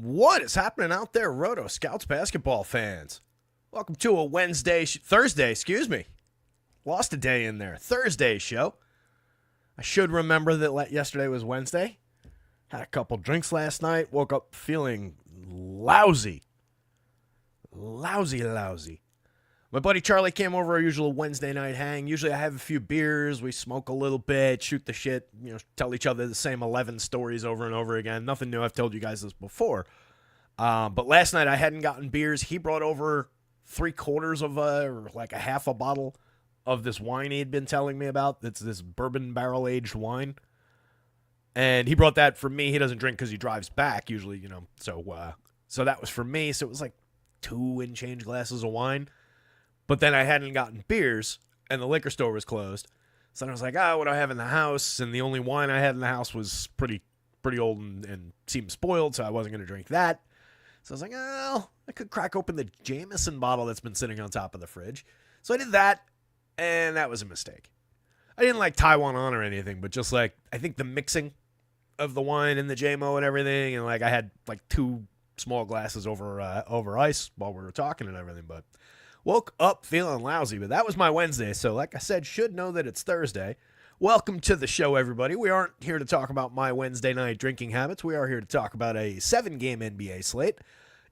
What is happening out there, Roto Scouts basketball fans? Welcome to a Thursday, excuse me. Lost a day in there. Thursday show. I should remember that yesterday was Wednesday. Had a couple drinks last night. Woke up feeling lousy. Lousy. My buddy Charlie came over our usual Wednesday night hang. Usually I have a few beers. We smoke a little bit, shoot the shit, tell each other the same 11 stories over and over again. Nothing new. I've told you guys this before. But last night I hadn't gotten beers. He brought over 3/4 of a half a bottle of this wine he'd been telling me about. It's this bourbon barrel-aged wine. And he brought that for me. He doesn't drink because he drives back usually, So that was for me. So it was like 2 and change glasses of wine. But then I hadn't gotten beers, and the liquor store was closed. So then I was like, what do I have in the house? And the only wine I had in the house was pretty old and seemed spoiled, so I wasn't going to drink that. So I was like, I could crack open the Jameson bottle that's been sitting on top of the fridge. So I did that, and that was a mistake. I didn't tie one on or anything, but just I think the mixing of the wine and the JMO and everything, and I had 2 small glasses over ice while we were talking and everything, but woke up feeling lousy. But that was my Wednesday, so like I said, should know that it's Thursday. Welcome to the show, everybody. We aren't here to talk about my Wednesday night drinking habits. We are here to talk about a 7-game NBA slate.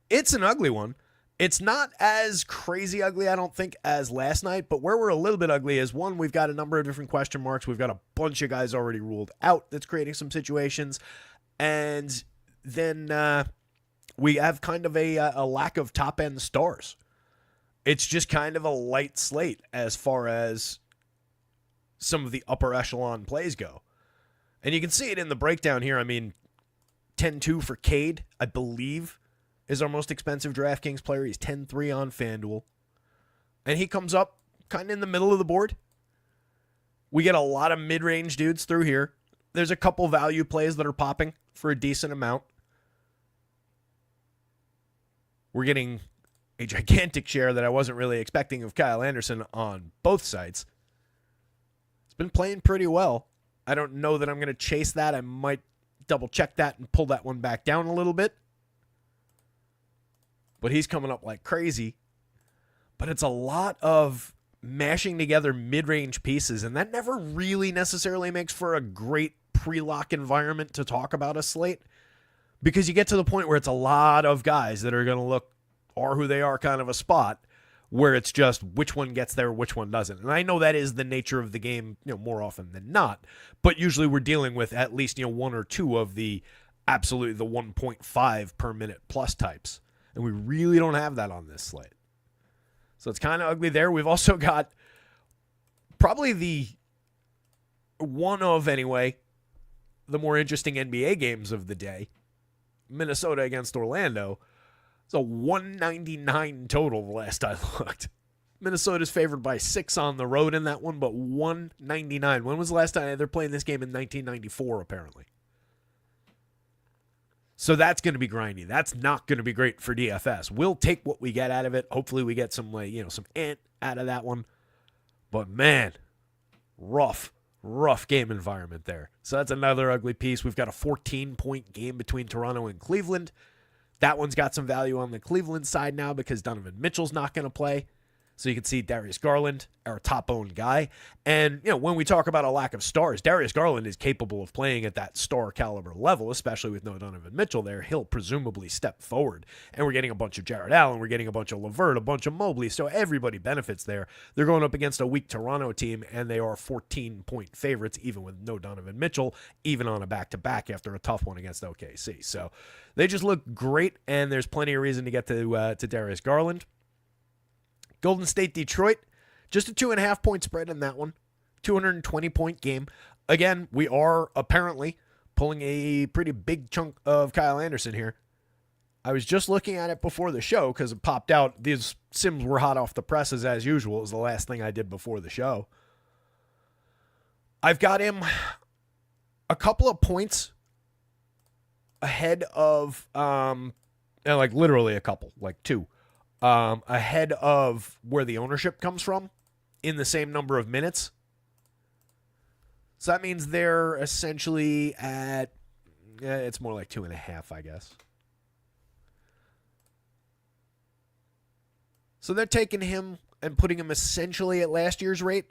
It's an ugly one. It's not as crazy ugly, I don't think, as last night, but where we're a little bit ugly is, one, we've got a number of different question marks. We've got a bunch of guys already ruled out that's creating some situations, and then we have kind of a lack of top-end stars. It's just kind of a light slate as far as some of the upper echelon plays go. And you can see it in the breakdown here. I mean, 10-2 for Cade, I believe, is our most expensive DraftKings player. He's 10-3 on FanDuel. And he comes up kind of in the middle of the board. We get a lot of mid-range dudes through here. There's a couple value plays that are popping for a decent amount. We're getting a gigantic share that I wasn't really expecting of Kyle Anderson on both sides. It's been playing pretty well. I don't know that I'm going to chase that. I might double check that and pull that one back down a little bit. But he's coming up like crazy. But it's a lot of mashing together mid-range pieces, and that never really necessarily makes for a great pre-lock environment to talk about a slate, because you get to the point where it's a lot of guys that are going to look are who they are kind of a spot where it's just which one gets there, which one doesn't. And I know that is the nature of the game, more often than not, but usually we're dealing with at least, 1 or 2 of the 1.5 per minute plus types. And we really don't have that on this slate. So it's kind of ugly there. We've also got probably the more interesting NBA games of the day. Minnesota against Orlando. It's a 199 total the last I looked. Minnesota's favored by 6 on the road in that one, but 199. When was the last time they're playing this game? In 1994, apparently. So that's going to be grindy. That's not going to be great for DFS. We'll take what we get out of it. Hopefully we get some ant out of that one. But man, rough game environment there. So that's another ugly piece. We've got a 14-point game between Toronto and Cleveland. That one's got some value on the Cleveland side now because Donovan Mitchell's not going to play. So you can see Darius Garland, our top-owned guy. And, when we talk about a lack of stars, Darius Garland is capable of playing at that star caliber level, especially with no Donovan Mitchell there. He'll presumably step forward. And we're getting a bunch of Jared Allen. We're getting a bunch of LeVert, a bunch of Mobley. So everybody benefits there. They're going up against a weak Toronto team, and they are 14-point favorites, even with no Donovan Mitchell, even on a back-to-back after a tough one against OKC. So they just look great, and there's plenty of reason to get to Darius Garland. Golden State, Detroit, just a 2.5-point spread in that one. 220-point game. Again, we are apparently pulling a pretty big chunk of Kyle Anderson here. I was just looking at it before the show because it popped out. These sims were hot off the presses as usual. It was the last thing I did before the show. I've got him a couple of points ahead of, literally a couple, 2. Ahead of where the ownership comes from in the same number of minutes. So that means they're essentially at, it's more like 2.5, I guess. So they're taking him and putting him essentially at last year's rate,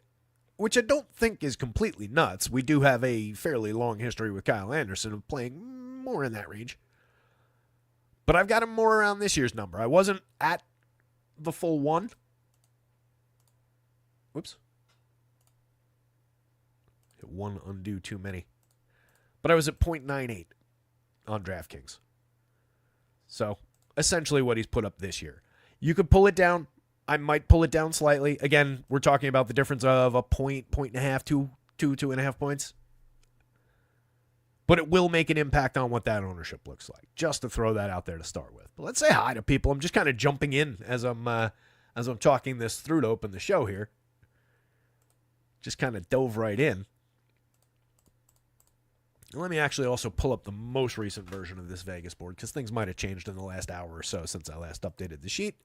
which I don't think is completely nuts. We do have a fairly long history with Kyle Anderson of playing more in that range. But I've got him more around this year's number. I wasn't at the full one. Whoops. Hit one undo too many. But I was at 0.98 on DraftKings. So, essentially what he's put up this year. You could pull it down. I might pull it down slightly. Again, we're talking about the difference of a point and a half, 2.5 points. But it will make an impact on what that ownership looks like. Just to throw that out there to start with. But let's say hi to people. I'm just kind of jumping in as I'm talking this through to open the show here. Just kind of dove right in. Let me actually also pull up the most recent version of this Vegas board because things might have changed in the last hour or so since I last updated the sheet.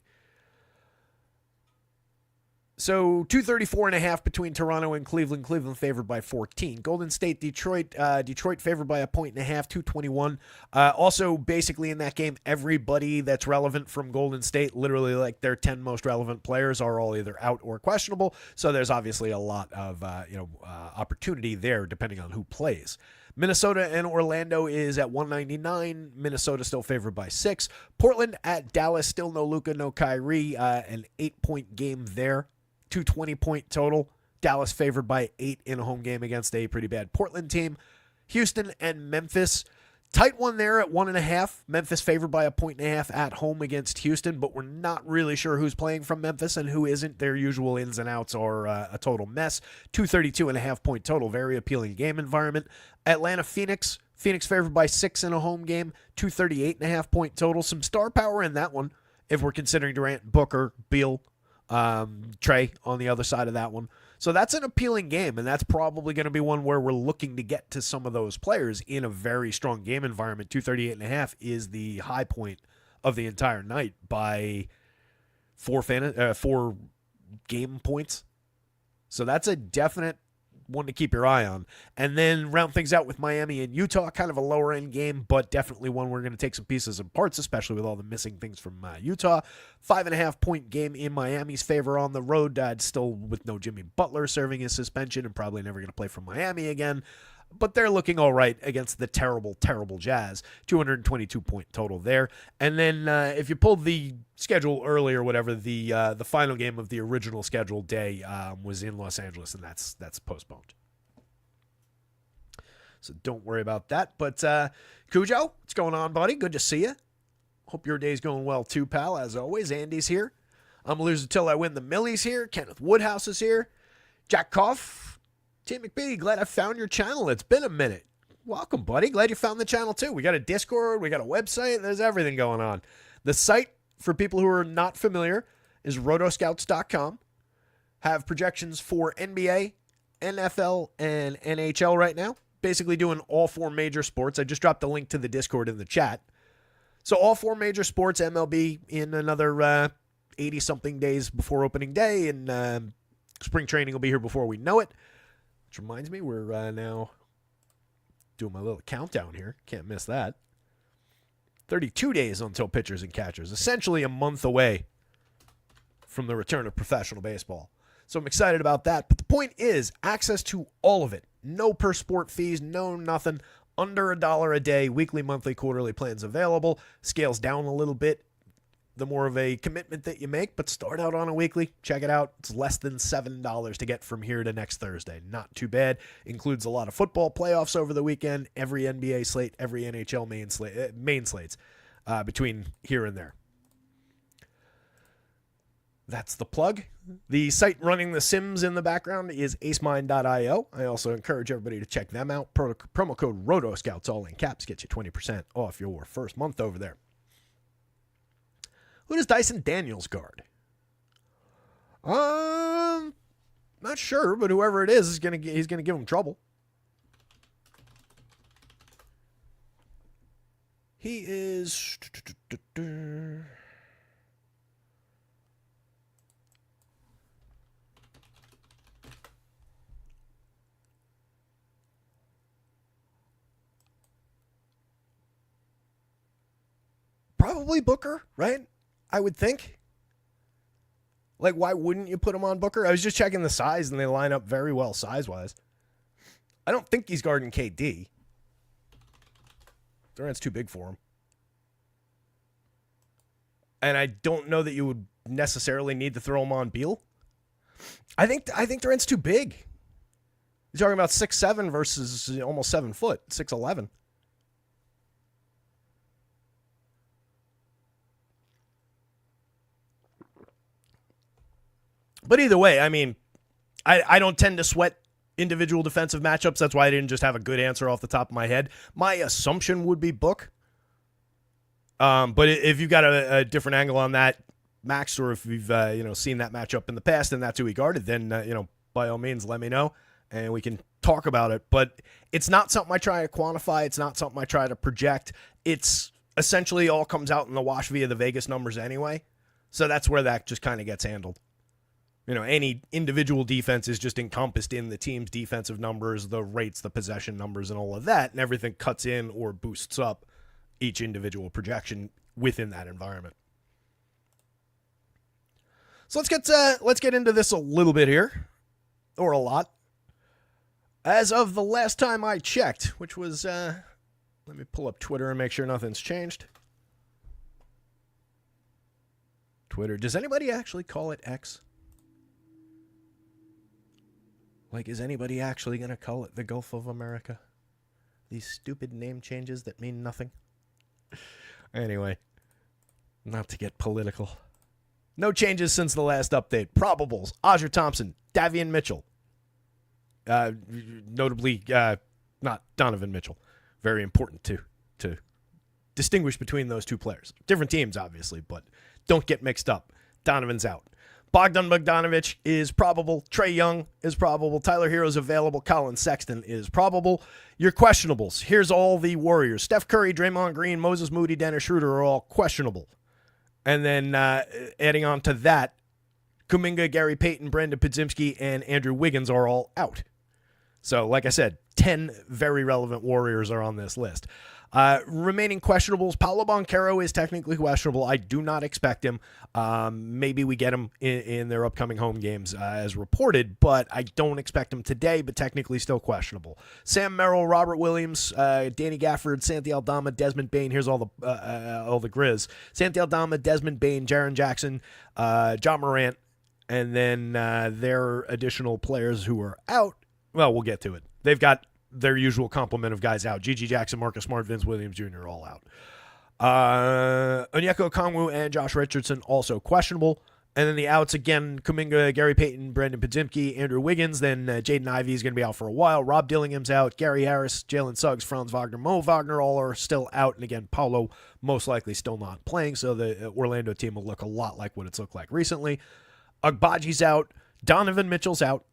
So 234.5 between Toronto and Cleveland. Cleveland favored by 14. Golden State, Detroit. Detroit favored by 1.5, 221. Also, basically in that game, everybody that's relevant from Golden State, literally like their 10 most relevant players, are all either out or questionable. So there's obviously a lot of opportunity there depending on who plays. Minnesota and Orlando is at 199. Minnesota still favored by 6. Portland at Dallas, still no Luka, no Kyrie. An 8-point game there. 220-point total. Dallas favored by 8 in a home game against a pretty bad Portland team. Houston and Memphis. Tight one there at 1.5. Memphis favored by 1.5 at home against Houston, but we're not really sure who's playing from Memphis and who isn't. Their usual ins and outs are a total mess. 232.5-point total. Very appealing game environment. Atlanta, Phoenix. Phoenix favored by 6 in a home game. 238.5-point total. Some star power in that one if we're considering Durant, Booker, Beal, Trey on the other side of that one. So that's an appealing game, and that's probably going to be one where we're looking to get to some of those players in a very strong game environment. 238.5 is the high point of the entire night by 4 game points. So that's a definite one to keep your eye on. And then round things out with Miami and Utah, kind of a lower end game, but definitely one we're going to take some pieces and parts, especially with all the missing things from Utah. 5.5-point game in Miami's favor on the road, still with no Jimmy Butler serving his suspension and probably never going to play for Miami again. But they're looking all right against the terrible, terrible Jazz. 222-point total there. And then if you pulled the schedule early or whatever, the final game of the original scheduled day was in Los Angeles, and that's postponed. So don't worry about that. But Cujo, what's going on, buddy? Good to see you. Hope your day's going well too, pal. As always, Andy's here. I'm a loser till I win the Millies here. Kenneth Woodhouse is here. Jack Koff. Tim McBee, glad I found your channel. It's been a minute. Welcome, buddy. Glad you found the channel, too. We got a Discord. We got a website. There's everything going on. The site, for people who are not familiar, is rotoscouts.com. Have projections for NBA, NFL, and NHL right now. Basically doing all 4 major sports. I just dropped the link to the Discord in the chat. So all 4 major sports, MLB in another 80-something days before opening day, and spring training will be here before we know it. Which reminds me, we're now doing my little countdown here. Can't miss that. 32 days until pitchers and catchers. Essentially a month away from the return of professional baseball. So I'm excited about that. But the point is, access to all of it. No per sport fees, no nothing. Under $1 a day, weekly, monthly, quarterly plans available. Scales down a little bit the more of a commitment that you make, but start out on a weekly. Check it out. It's less than $7 to get from here to next Thursday. Not too bad. Includes a lot of football playoffs over the weekend, every NBA slate, every NHL main slates between here and there. That's the plug. The site running the Sims in the background is acemind.io. I also encourage everybody to check them out. Promo code ROTOSCOUTS, all in caps, gets you 20% off your first month over there. Who does Dyson Daniels guard? Not sure, but whoever it is he's gonna give him trouble. He is probably Booker, right? I would think. Like, why wouldn't you put him on Booker? I was just checking the size, and they line up very well size-wise. I don't think he's guarding KD. Durant's too big for him. And I don't know that you would necessarily need to throw him on Beal. I think Durant's too big. You're talking about 6'7" versus almost 7 foot, 6'11". But either way, I mean, I don't tend to sweat individual defensive matchups. That's why I didn't just have a good answer off the top of my head. My assumption would be Book. But if you've got a different angle on that, Max, or if you've seen that matchup in the past and that's who he guarded, then by all means let me know and we can talk about it. But it's not something I try to quantify. It's not something I try to project. It's essentially all comes out in the wash via the Vegas numbers anyway. So that's where that just kind of gets handled. Any individual defense is just encompassed in the team's defensive numbers, the rates, the possession numbers, and all of that, and everything cuts in or boosts up each individual projection within that environment. So let's get into this a little bit here, or a lot. As of the last time I checked, which was, let me pull up Twitter and make sure nothing's changed. Twitter. Does anybody actually call it X? Like, is anybody actually going to call it the Gulf of America? These stupid name changes that mean nothing. Anyway, not to get political. No changes since the last update. Probables: Aja Thompson, Davion Mitchell. Notably, not Donovan Mitchell. Very important to distinguish between those two players. Different teams, obviously, but don't get mixed up. Donovan's out. Bogdan Bogdanović is probable. Trae Young is probable. Tyler Hero's available. Colin Sexton is probable. Your questionables. Here's all the Warriors. Steph Curry, Draymond Green, Moses Moody, Dennis Schroeder are all questionable. And then adding on to that, Kuminga, Gary Payton, Brandon Podziemski, and Andrew Wiggins are all out. So, like I said, 10 very relevant Warriors are on this list. Remaining questionables, Paolo Banchero is technically questionable. I do not expect him. Maybe we get him in their upcoming home games as reported, but I don't expect him today, but technically still questionable. Sam Merrill, Robert Williams, Danny Gafford, Santi Aldama, Desmond Bane. Here's all the Grizz. Santi Aldama, Desmond Bane, Jaren Jackson, John Morant, and then their additional players who are out. Well, we'll get to it. They've got their usual complement of guys out. G.G. Jackson, Marcus Smart, Vince Williams Jr. all out. Onyeka Okongwu and Josh Richardson also questionable. And then the outs again, Kuminga, Gary Payton, Brandon Podziemski, Andrew Wiggins. Then Jaden Ivey is going to be out for a while. Rob Dillingham's out. Gary Harris, Jalen Suggs, Franz Wagner, Mo Wagner all are still out. And again, Paulo most likely still not playing. So the Orlando team will look a lot like what it's looked like recently. Agbaji's out. Donovan Mitchell's out.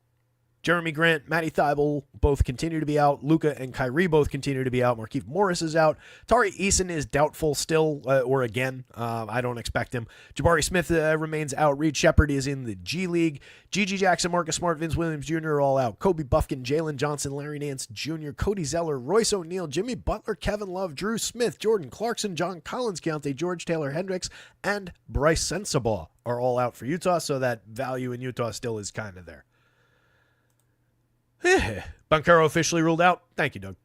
Jeremy Grant, Matty Thybulle both continue to be out. Luka and Kyrie both continue to be out. Markieff Morris is out. Tari Eason is doubtful still, or again. I don't expect him. Jabari Smith remains out. Reed Shepard is in the G League. G.G. Jackson, Marcus Smart, Vince Williams Jr. are all out. Kobe Buffkin, Jalen Johnson, Larry Nance Jr., Cody Zeller, Royce O'Neal, Jimmy Butler, Kevin Love, Drew Smith, Jordan Clarkson, John Collins, Keontae George, Taylor Hendricks, and Bryce Sensabaugh are all out for Utah, so that value in Utah still is kind of there. Banchero officially ruled out. Thank you, Doug.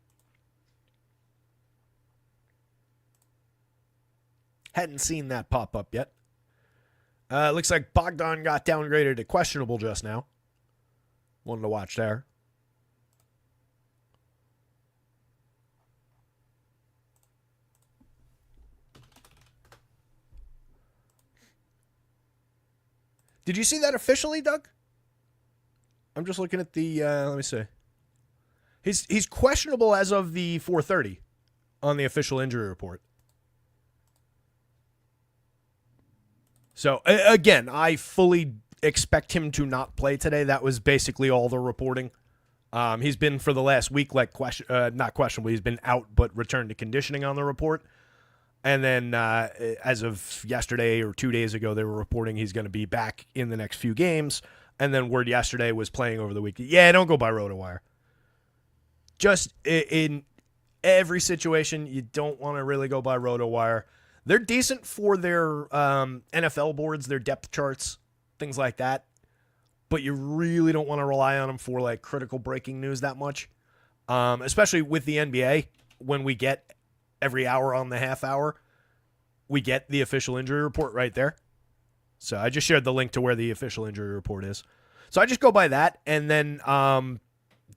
Hadn't seen that pop up yet. Looks like Bogdan got downgraded to questionable just now. Wanted to watch there. Did you see that officially, Doug? I'm just looking at the, let me see. He's questionable as of the 4:30 on the official injury report. So, again, I fully expect him to not play today. That was basically all the reporting. He's been for the last week, like, not questionable. He's been out but returned to conditioning on the report. And then as of yesterday or 2 days ago, they were reporting he's going to be back in the next few games. And then word yesterday was playing over the weekend. Yeah, don't go by RotoWire. Just in every situation, you don't want to really go by RotoWire. They're decent for their NFL boards, their depth charts. things like that. But you really don't want to rely on them for like critical breaking news that much, especially with the NBA. When we get every hour on the half hour, we get the official injury report right there. So I just shared the link to where the official injury report is. So I just go by that. And then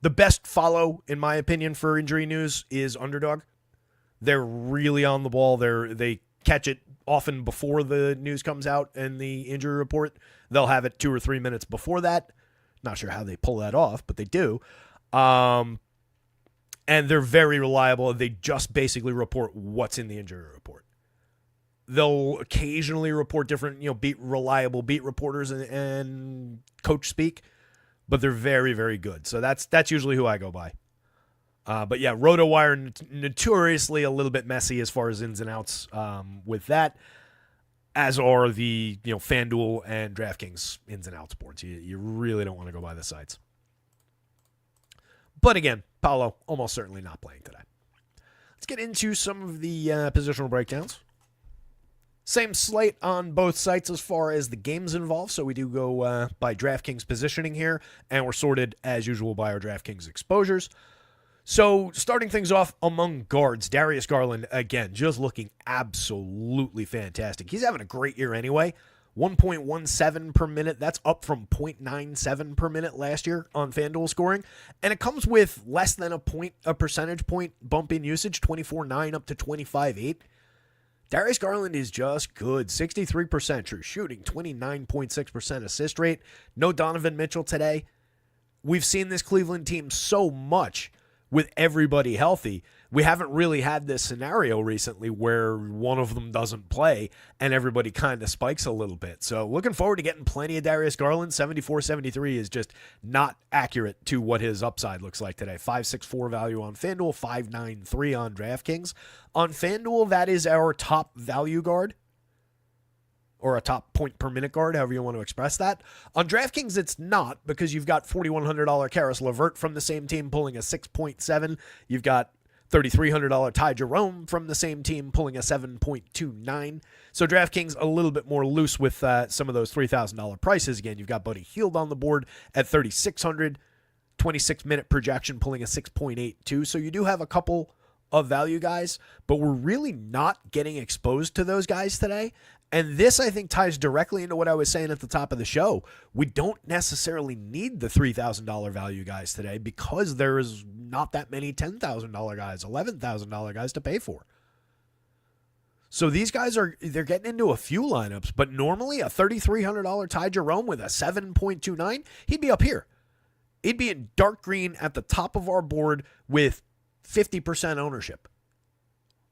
the best follow, in my opinion, for injury news is Underdog. They're really on the ball. They catch it often before the news comes out and the injury report. They'll have it 2 or 3 minutes before that. Not sure how they pull that off, but they do. And they're very reliable. They just basically report what's in the injury report. They'll occasionally report different, reliable beat reporters and coach speak, but they're very, very good. So that's usually who I go by. But yeah, RotoWire notoriously a little bit messy as far as ins and outs with that, as are the FanDuel and DraftKings ins and outs boards. You really don't want to go by the sites. But again, Paolo almost certainly not playing today. Let's get into some of the positional breakdowns. Same slate on both sites as far as the games involved. So we do go by DraftKings positioning here, and we're sorted as usual by our DraftKings exposures. So starting things off among guards, Darius Garland, again, just looking absolutely fantastic. He's having a great year anyway. 1.17 per minute. That's up from 0.97 per minute last year on FanDuel scoring. And it comes with less than a percentage point bump in usage, 24.9 up to 25.8. Darius Garland is just good. 63% true shooting, 29.6% assist rate. No Donovan Mitchell today. We've seen this Cleveland team so much with everybody healthy. We haven't really had this scenario recently where one of them doesn't play and everybody kind of spikes a little bit. So looking forward to getting plenty of Darius Garland. 74-73 is just not accurate to what his upside looks like today. 5.64 value on FanDuel, 5.93 on DraftKings. On FanDuel, that is our top value guard, or a top point per minute guard, however you want to express that. On DraftKings, it's not, because you've got $4,100 Karis LeVert from the same team pulling a 6.7. You've got $3,300 Ty Jerome from the same team pulling a 7.29. So DraftKings a little bit more loose with some of those $3,000 prices. Again, you've got Buddy Hield on the board at $3,600, 26-minute projection pulling a 6.82. So you do have a couple of value guys, but we're really not getting exposed to those guys today. And this, I think, ties directly into what I was saying at the top of the show. We don't necessarily need the $3,000 value guys today because there is not that many $10,000 guys, $11,000 guys to pay for. So these guys they're getting into a few lineups, but normally a $3,300 Ty Jerome with a 7.29, he'd be up here. He'd be in dark green at the top of our board with 50% ownership.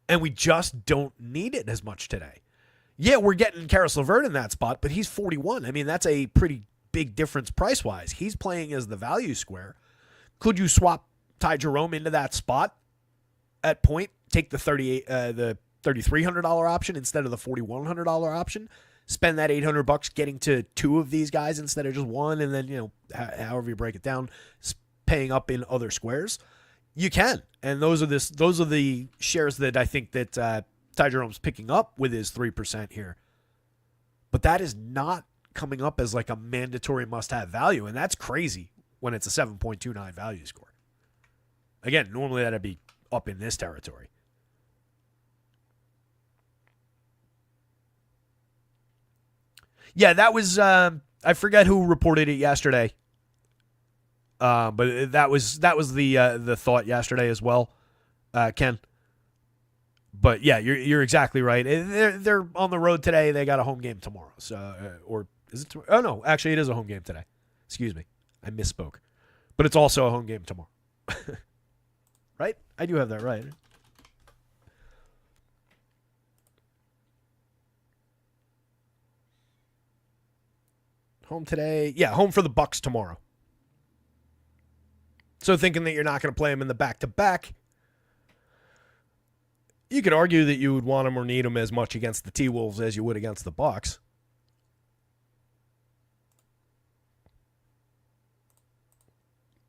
And we just don't need it as much today. Yeah, we're getting Karis LeVert in that spot, but he's 41. I mean, that's a pretty big difference price-wise. He's playing as the value square. Could you swap Ty Jerome into that spot at point? Take the $3,300 option instead of the $4,100 option? Spend that $800 getting to two of these guys instead of just one, and then, however you break it down, paying up in other squares? You can, and those are the shares that I think that Ty Jerome's picking up with his 3% here. But that is not coming up as like a mandatory must-have value, and that's crazy when it's a 7.29 value score. Again, normally that'd be up in this territory. Yeah, that was I forget who reported it yesterday. But that was the thought yesterday as well, Ken. But yeah, you're exactly right. They're on the road today. They got a home game tomorrow. So or is it? Oh no, actually it is a home game today. Excuse me, I misspoke. But it's also a home game tomorrow. Right? I do have that right. Home today. Yeah, home for the Bucks tomorrow. So thinking that you're not going to play him in the back-to-back, you could argue that you would want him or need him as much against the T-Wolves as you would against the Bucks.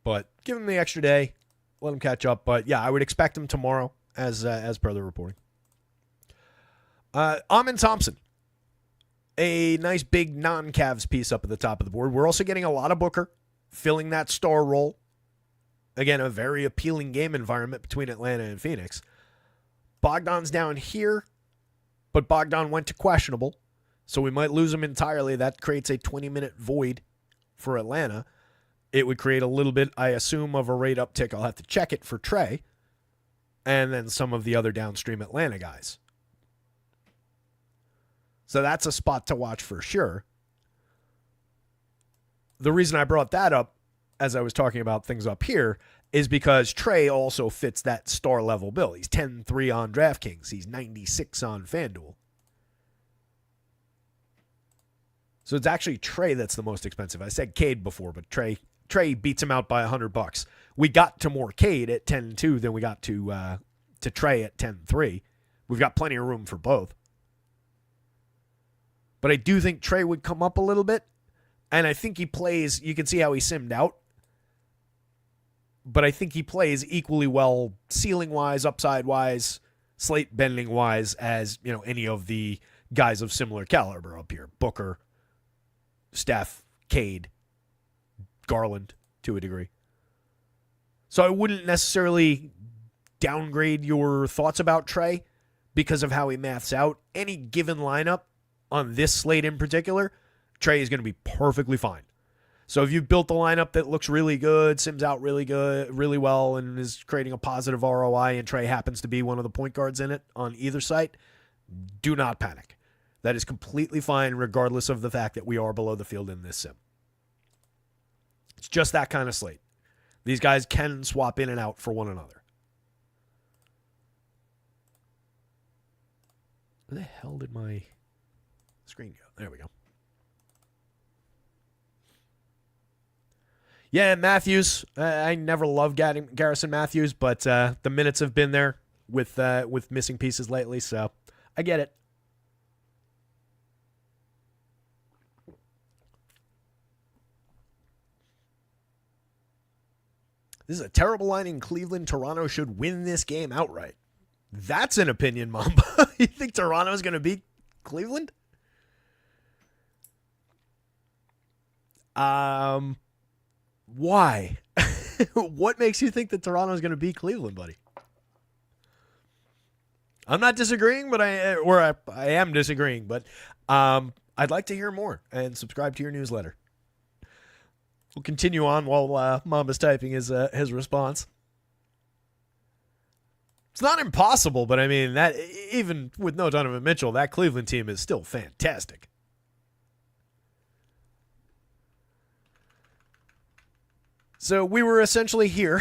But give him the extra day, let him catch up. But yeah, I would expect him tomorrow, as per the reporting. Amin Thompson. a nice big non-Cavs piece up at the top of the board. We're also getting a lot of Booker filling that star role. Again, a very appealing game environment between Atlanta and Phoenix. Bogdan's down here, but Bogdan went to questionable, so we might lose him entirely. That creates a 20-minute void for Atlanta. It would create a little bit, I assume, of a rate uptick. I'll have to check it for Trey, and then some of the other downstream Atlanta guys. So that's a spot to watch for sure. The reason I brought that up as I was talking about things up here is because Trey also fits that star level bill. He's 10-3 on DraftKings. He's 96 on FanDuel. So it's actually Trey that's the most expensive. I said Cade before, but Trey beats him out by $100. We got to more Cade at 10-2 than we got to Trey at 10-3. We've got plenty of room for both. But I do think Trey would come up a little bit. And I think he plays, you can see how he simmed out. But I think he plays equally well ceiling-wise, upside-wise, slate bending-wise as, any of the guys of similar caliber up here. Booker, Steph, Cade, Garland to a degree. So I wouldn't necessarily downgrade your thoughts about Trey because of how he maths out. Any given lineup on this slate in particular, Trey is going to be perfectly fine. So if you've built a lineup that looks really good, sims out really good, really well, and is creating a positive ROI, and Trey happens to be one of the point guards in it on either site, do not panic. That is completely fine regardless of the fact that we are below the field in this sim. It's just that kind of slate. These guys can swap in and out for one another. Where the hell did my screen go? There we go. Yeah, Matthews. I never loved Garrison Matthews, but the minutes have been there with missing pieces lately, so I get it. This is a terrible line in Cleveland. Toronto should win this game outright. That's an opinion, Mamba. You think Toronto's going to beat Cleveland? Why? What makes you think that Toronto's going to beat Cleveland, buddy? I'm not disagreeing, but I am disagreeing, but I'd like to hear more and subscribe to your newsletter. We'll continue on while Mamba's typing his response. It's not impossible, but I mean, that even with no Donovan Mitchell, that Cleveland team is still fantastic. So we were essentially here.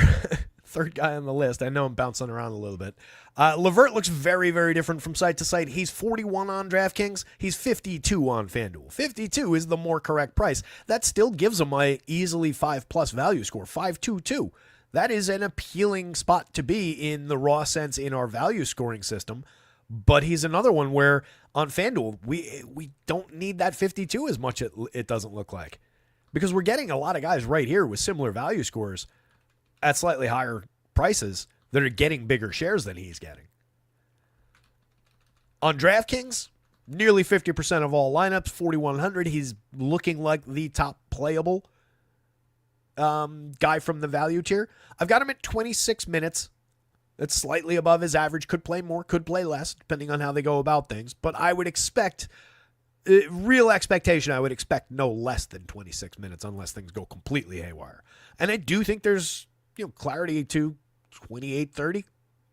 Third guy on the list. I know I'm bouncing around a little bit. LeVert looks very, very different from site to site. He's 41 on DraftKings. He's 52 on FanDuel. 52 is the more correct price. That still gives him a easily 5+ value score. 5.22. That is an appealing spot to be in the raw sense in our value scoring system. But he's another one where on FanDuel, we don't need that 52 as much, it doesn't look like. Because we're getting a lot of guys right here with similar value scores at slightly higher prices that are getting bigger shares than he's getting. On DraftKings, nearly 50% of all lineups, 4,100. He's looking like the top playable guy from the value tier. I've got him at 26 minutes. That's slightly above his average. Could play more, could play less, depending on how they go about things. But I would expect, real expectation, I would expect no less than 26 minutes unless things go completely haywire. And I do think there's clarity to 28, 30,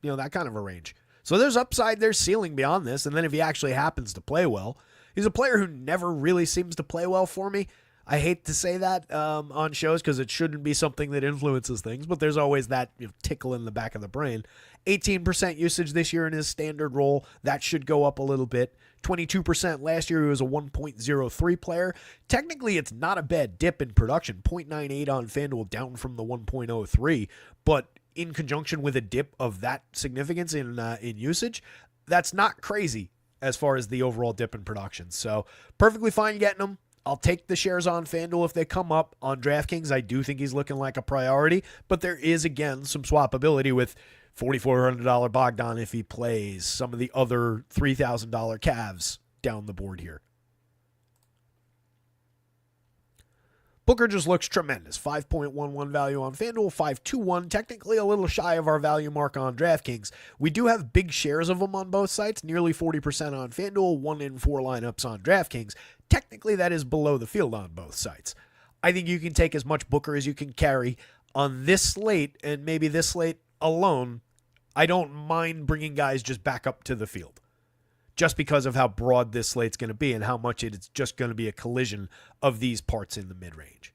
that kind of a range. So there's upside, there's ceiling beyond this. And then if he actually happens to play well, he's a player who never really seems to play well for me. I hate to say that on shows because it shouldn't be something that influences things, but there's always that tickle in the back of the brain. 18% usage this year in his standard role. That should go up a little bit. 22% last year. He was a 1.03 player. Technically, it's not a bad dip in production. 0.98 on FanDuel, down from the 1.03. But in conjunction with a dip of that significance in usage, that's not crazy as far as the overall dip in production. So perfectly fine getting him. I'll take the shares on FanDuel if they come up. On DraftKings, I do think he's looking like a priority, but there is, again, some swappability with $4,400 Bogdan if he plays, some of the other $3,000 Cavs down the board here. Booker just looks tremendous. 5.11 value on FanDuel, 5.21, technically a little shy of our value mark on DraftKings. We do have big shares of them on both sites, nearly 40% on FanDuel, 1 in 4 lineups on DraftKings. Technically, that is below the field on both sites. I think you can take as much Booker as you can carry on this slate, and maybe this slate alone. I don't mind bringing guys just back up to the field, just because of how broad this slate's going to be and how much it's just going to be a collision of these parts in the mid-range.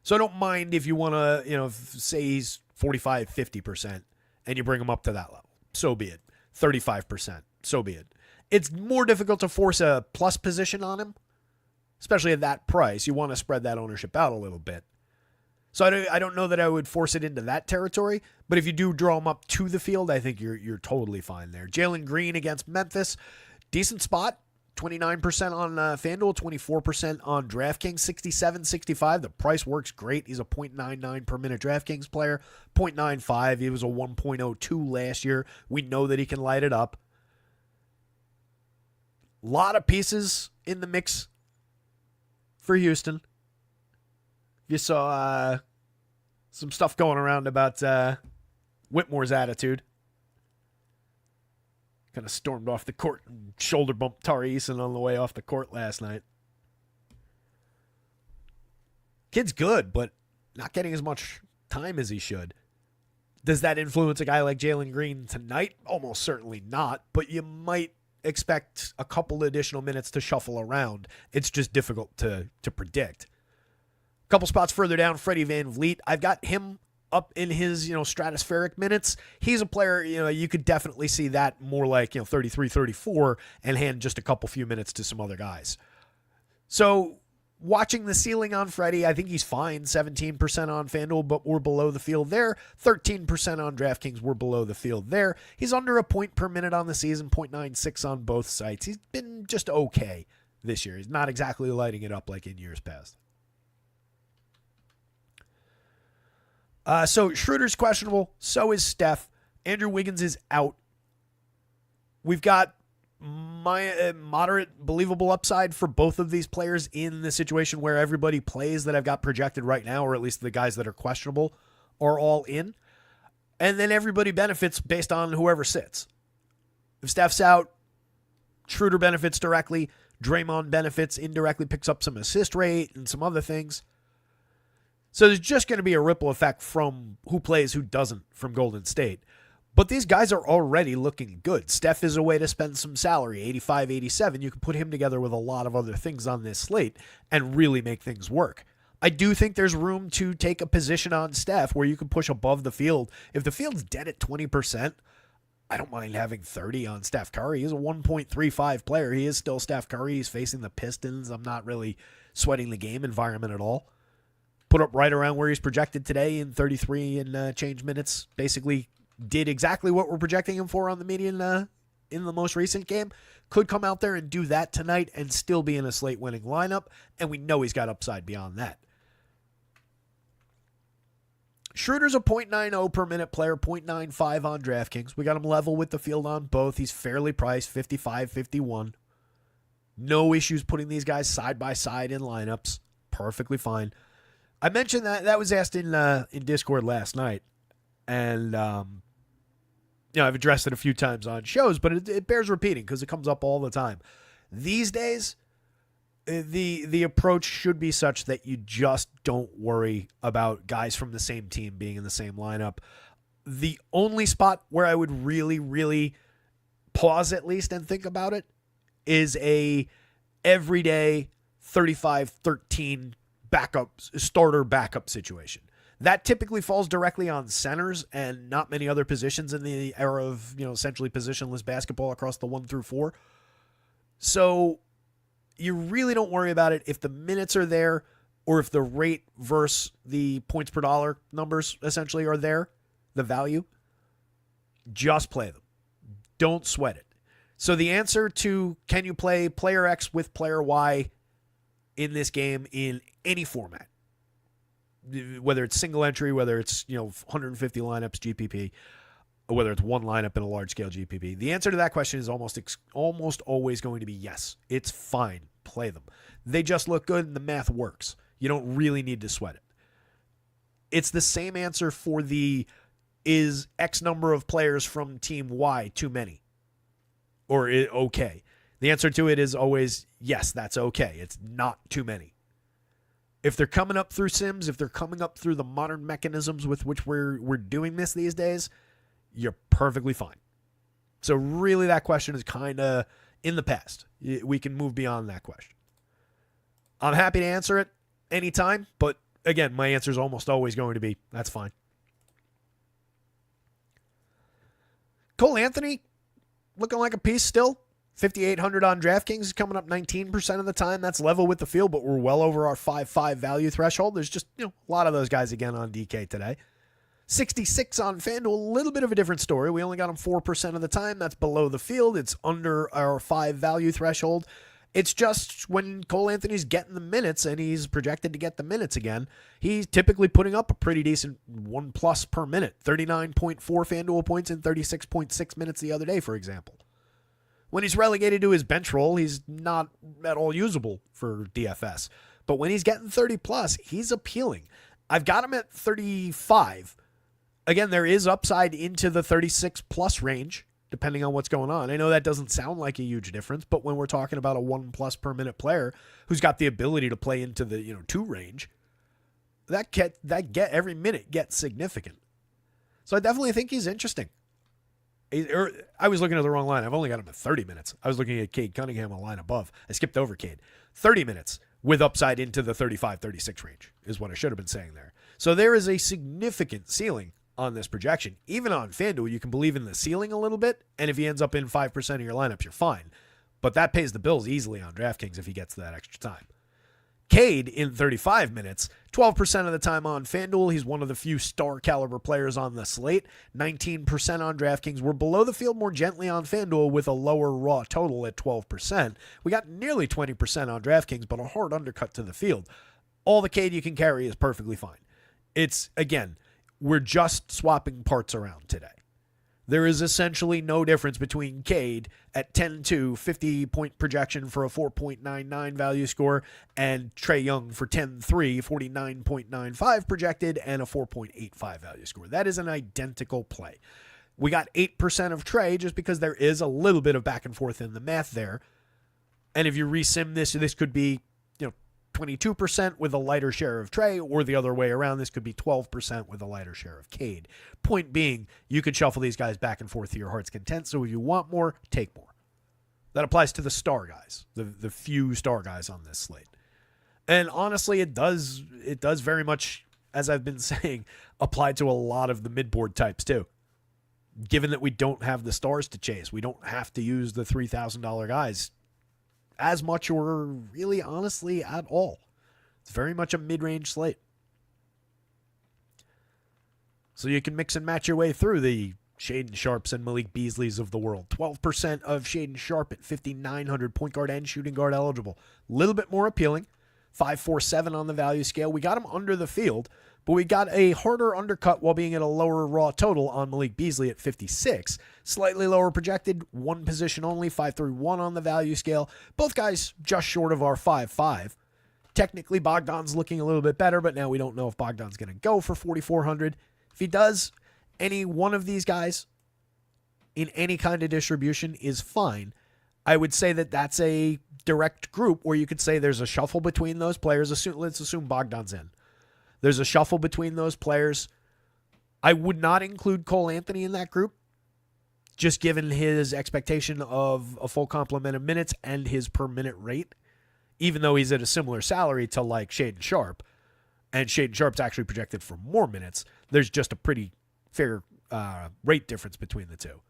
So I don't mind if you want to, say he's 45, 50%, and you bring him up to that level. So be it. 35%. So be it. It's more difficult to force a plus position on him, especially at that price. You want to spread that ownership out a little bit. So I don't know that I would force it into that territory, but if you do draw him up to the field, I think you're totally fine there. Jalen Green against Memphis, decent spot, 29% on FanDuel, 24% on DraftKings, 67-65. The price works great. He's a .99 per minute DraftKings player, .95. He was a 1.02 last year. We know that he can light it up. A lot of pieces in the mix for Houston. You saw some stuff going around about Whitmore's attitude. Kind of stormed off the court and shoulder bumped Tari Eason on the way off the court last night. Kid's good, but not getting as much time as he should. Does that influence a guy like Jalen Green tonight? Almost certainly not, but you might expect a couple additional minutes to shuffle around. It's just difficult to predict. Couple spots further down, Freddie VanVleet. I've got him up in his, stratospheric minutes. He's a player, you could definitely see that more like, 33, 34 and hand just a few minutes to some other guys. So watching the ceiling on Freddie, I think he's fine. 17% on FanDuel, but we're below the field there. 13% on DraftKings, we're below the field there. He's under a point per minute on the season, 0.96 on both sites. He's been just okay this year. He's not exactly lighting it up like in years past. So Schroeder's questionable. So is Steph. Andrew Wiggins is out. We've got my moderate, believable upside for both of these players in the situation where everybody plays that I've got projected right now, or at least the guys that are questionable are all in. And then everybody benefits based on whoever sits. If Steph's out, Schroeder benefits directly. Draymond benefits indirectly, picks up some assist rate and some other things. So there's just going to be a ripple effect from who plays, who doesn't from Golden State. But these guys are already looking good. Steph is a way to spend some salary, 85, 87. You can put him together with a lot of other things on this slate and really make things work. I do think there's room to take a position on Steph where you can push above the field. If the field's dead at 20%, I don't mind having 30 on Steph Curry. He's a 1.35 player. He is still Steph Curry. He's facing the Pistons. I'm not really sweating the game environment at all. Put up right around where he's projected today in 33 and change minutes. Basically did exactly what we're projecting him for on the median in the most recent game. Could come out there and do that tonight and still be in a slate winning lineup. And we know he's got upside beyond that. Schroeder's a .90 per minute player, .95 on DraftKings. We got him level with the field on both. He's fairly priced, 55, 51. No issues putting these guys side by side in lineups. Perfectly fine. I mentioned that was asked in Discord last night, and I've addressed it a few times on shows, but it bears repeating because it comes up all the time. These days, the approach should be such that you just don't worry about guys from the same team being in the same lineup. The only spot where I would really, really pause at least and think about it is a everyday 35-13 starter backup situation. That typically falls directly on centers and not many other positions in the era of, essentially positionless basketball across the 1 through 4. So you really don't worry about it if the minutes are there or if the rate versus the points per dollar numbers essentially are there, the value. Just play them. Don't sweat it. So the answer to can you play player X with player Y in this game in any format, whether it's single entry, whether it's 150 lineups GPP, or whether it's one lineup in a large scale GPP, the answer to that question is almost always going to be yes. It's fine. Play them. They just look good and the math works. You don't really need to sweat it. It's the same answer for the is X number of players from team Y too many or okay. The answer to it is always yes, that's okay. It's not too many. If they're coming up through sims, if they're coming up through the modern mechanisms with which we're doing this these days, you're perfectly fine. So really that question is kind of in the past. We can move beyond that question. I'm happy to answer it anytime, but again, my answer is almost always going to be, that's fine. Cole Anthony, looking like a piece still. 5,800 on DraftKings is coming up 19% of the time. That's level with the field, but we're well over our 5.5 value threshold. There's just a lot of those guys again on DK today. 66 on FanDuel, a little bit of a different story. We only got him 4% of the time. That's below the field. It's under our 5 value threshold. It's just when Cole Anthony's getting the minutes and he's projected to get the minutes again, he's typically putting up a pretty decent 1+ per minute. 39.4 FanDuel points in 36.6 minutes the other day, for example. When he's relegated to his bench role, he's not at all usable for DFS. But when he's getting 30+, he's appealing. I've got him at 35. Again, there is upside into the 36+ range, depending on what's going on. I know that doesn't sound like a huge difference, but when we're talking about a 1+ per minute player who's got the ability to play into the 2 range, every minute gets significant. So I definitely think he's interesting. I was looking at the wrong line. I've only got him at 30 minutes. I was looking at Cade Cunningham, a line above. I skipped over Cade. 30 minutes with upside into the 35-36 range is what I should have been saying there. So there is a significant ceiling on this projection. Even on FanDuel, you can believe in the ceiling a little bit, and if he ends up in 5% of your lineups, you're fine. But that pays the bills easily on DraftKings if he gets that extra time. Cade in 35 minutes, 12% of the time on FanDuel. He's one of the few star caliber players on the slate. 19% on DraftKings. We're below the field more gently on FanDuel with a lower raw total at 12%. We got nearly 20% on DraftKings, but a hard undercut to the field. All the Cade you can carry is perfectly fine. It's, again, we're just swapping parts around today. There is essentially no difference between Cade at 10-2, 50-point projection for a 4.99 value score, and Trae Young for 10-3, 49.95 projected, and a 4.85 value score. That is an identical play. We got 8% of Trae just because there is a little bit of back and forth in the math there. And if you resim this could be 22% with a lighter share of Trae, or the other way around, this could be 12% with a lighter share of Cade. Point being, you could shuffle these guys back and forth to your heart's content, so if you want more, take more. That applies to the star guys, the few star guys on this slate. And honestly, it does very much, as I've been saying, apply to a lot of the mid-board types too. Given that we don't have the stars to chase, we don't have to use the $3,000 guys as much or really honestly at all. It's very much a mid-range slate. So you can mix and match your way through the Shaedon Sharps and Malik Beasleys of the world. 12% of Shaedon Sharp at 5,900, point guard and shooting guard eligible. A little bit more appealing. 5.47 on the value scale. We got him under the field, but we got a harder undercut while being at a lower raw total on Malik Beasley at 56. Slightly lower projected, one position only, 5.31 on the value scale. Both guys just short of our 5.5. Technically, Bogdan's looking a little bit better, but now we don't know if Bogdan's going to go for 4,400. If he does, any one of these guys in any kind of distribution is fine. I would say that that's a direct group where you could say there's a shuffle between those players. Let's assume Bogdan's in. There's a shuffle between those players. I would not include Cole Anthony in that group, just given his expectation of a full complement of minutes and his per minute rate, even though he's at a similar salary to like Shaedon Sharp, and Shaedon Sharp's actually projected for more minutes. There's just a pretty fair rate difference between the two.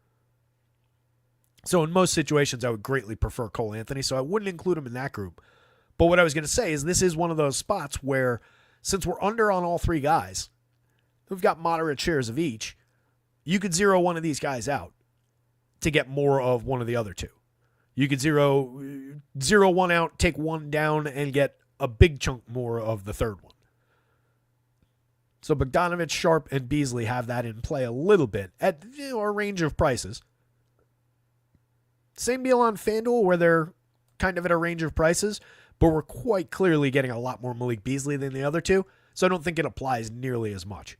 So in most situations, I would greatly prefer Cole Anthony, so I wouldn't include him in that group. But what I was going to say is this is one of those spots where, since we're under on all three guys, we've got moderate shares of each, you could zero one of these guys out to get more of one of the other two. You could zero one out, take one down, and get a big chunk more of the third one. So Bogdanovich, Sharp, and Beasley have that in play a little bit at a range of prices. Same deal on FanDuel where they're kind of at a range of prices, but we're quite clearly getting a lot more Malik Beasley than the other two, so I don't think it applies nearly as much.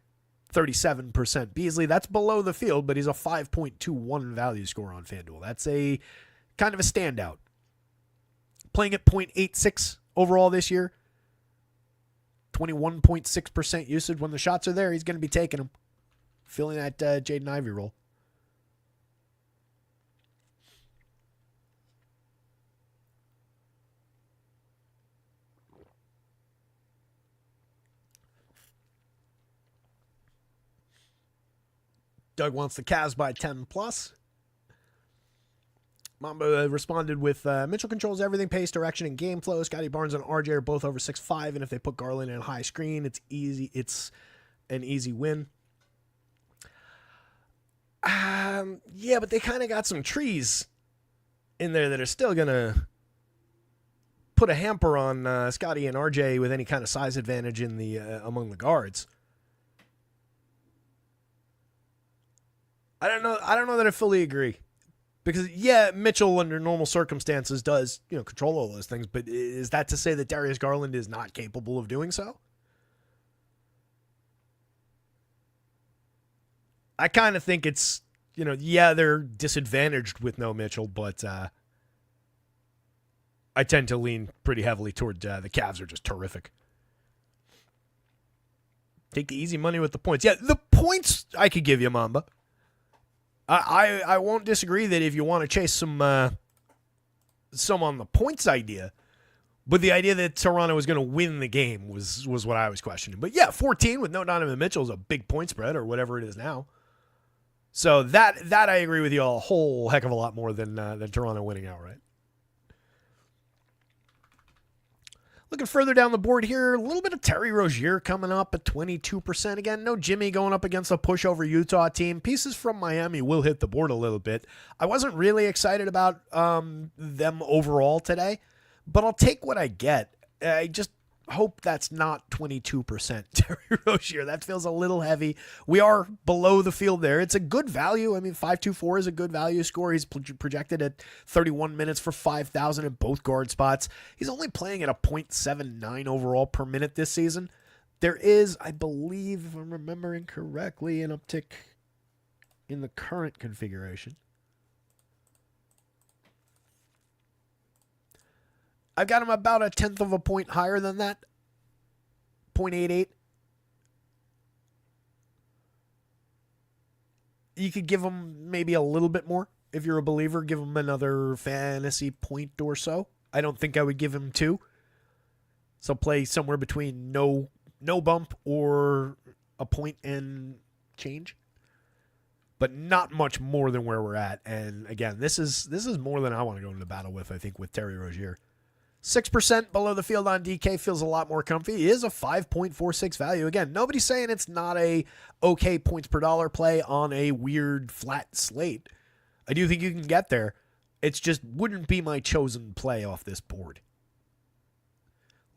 37% Beasley, that's below the field, but he's a 5.21 value score on FanDuel. That's a kind of a standout. Playing at 0.86 overall this year, 21.6% usage. When the shots are there, he's going to be taking them. Filling that Jaden Ivey role. Doug wants the Cavs by 10 plus. Mamba responded with Mitchell controls everything, pace, direction, and game flow. Scotty Barnes and RJ are both over 6'5", and if they put Garland in a high screen, it's easy. It's an easy win. Yeah, but they kind of got some trees in there that are still going to put a hamper on Scotty and RJ with any kind of size advantage in the among the guards. I don't know that I fully agree. Because, yeah, Mitchell under normal circumstances does, control all those things, but is that to say that Darius Garland is not capable of doing so? I kind of think it's, yeah, they're disadvantaged with no Mitchell, but I tend to lean pretty heavily toward the Cavs are just terrific. Take the easy money with the points. Yeah, the points I could give you, Mamba. I won't disagree that if you want to chase some on the points idea, but the idea that Toronto was going to win the game was what I was questioning. But yeah, 14 with no Donovan Mitchell is a big point spread or whatever it is now. So that I agree with you a whole heck of a lot more than Toronto winning outright. Looking further down the board here, a little bit of Terry Rozier coming up at 22%. Again, no Jimmy going up against a pushover Utah team. Pieces from Miami will hit the board a little bit. I wasn't really excited about them overall today, but I'll take what I get. I just hope that's not 22% Terry Rozier. That feels a little heavy. We are below the field there. It's a good value. I mean, 5.24 is a good value score. He's projected at 31 minutes for 5,000 at both guard spots. He's only playing at a 0.79 overall per minute this season. There is, I believe, if I'm remembering correctly, an uptick in the current configuration. I've got him about a tenth of a point higher than that. 0.88. You could give him maybe a little bit more. If you're a believer, give him another fantasy point or so. I don't think I would give him 2. So play somewhere between no bump or a point and change. But not much more than where we're at. And again, this is more than I want to go into battle with, I think, with Terry Rozier. 6% below the field on DK feels a lot more comfy. He is a 5.46 value. Again, nobody's saying it's not a okay points per dollar play on a weird flat slate. I do think you can get there. It just wouldn't be my chosen play off this board.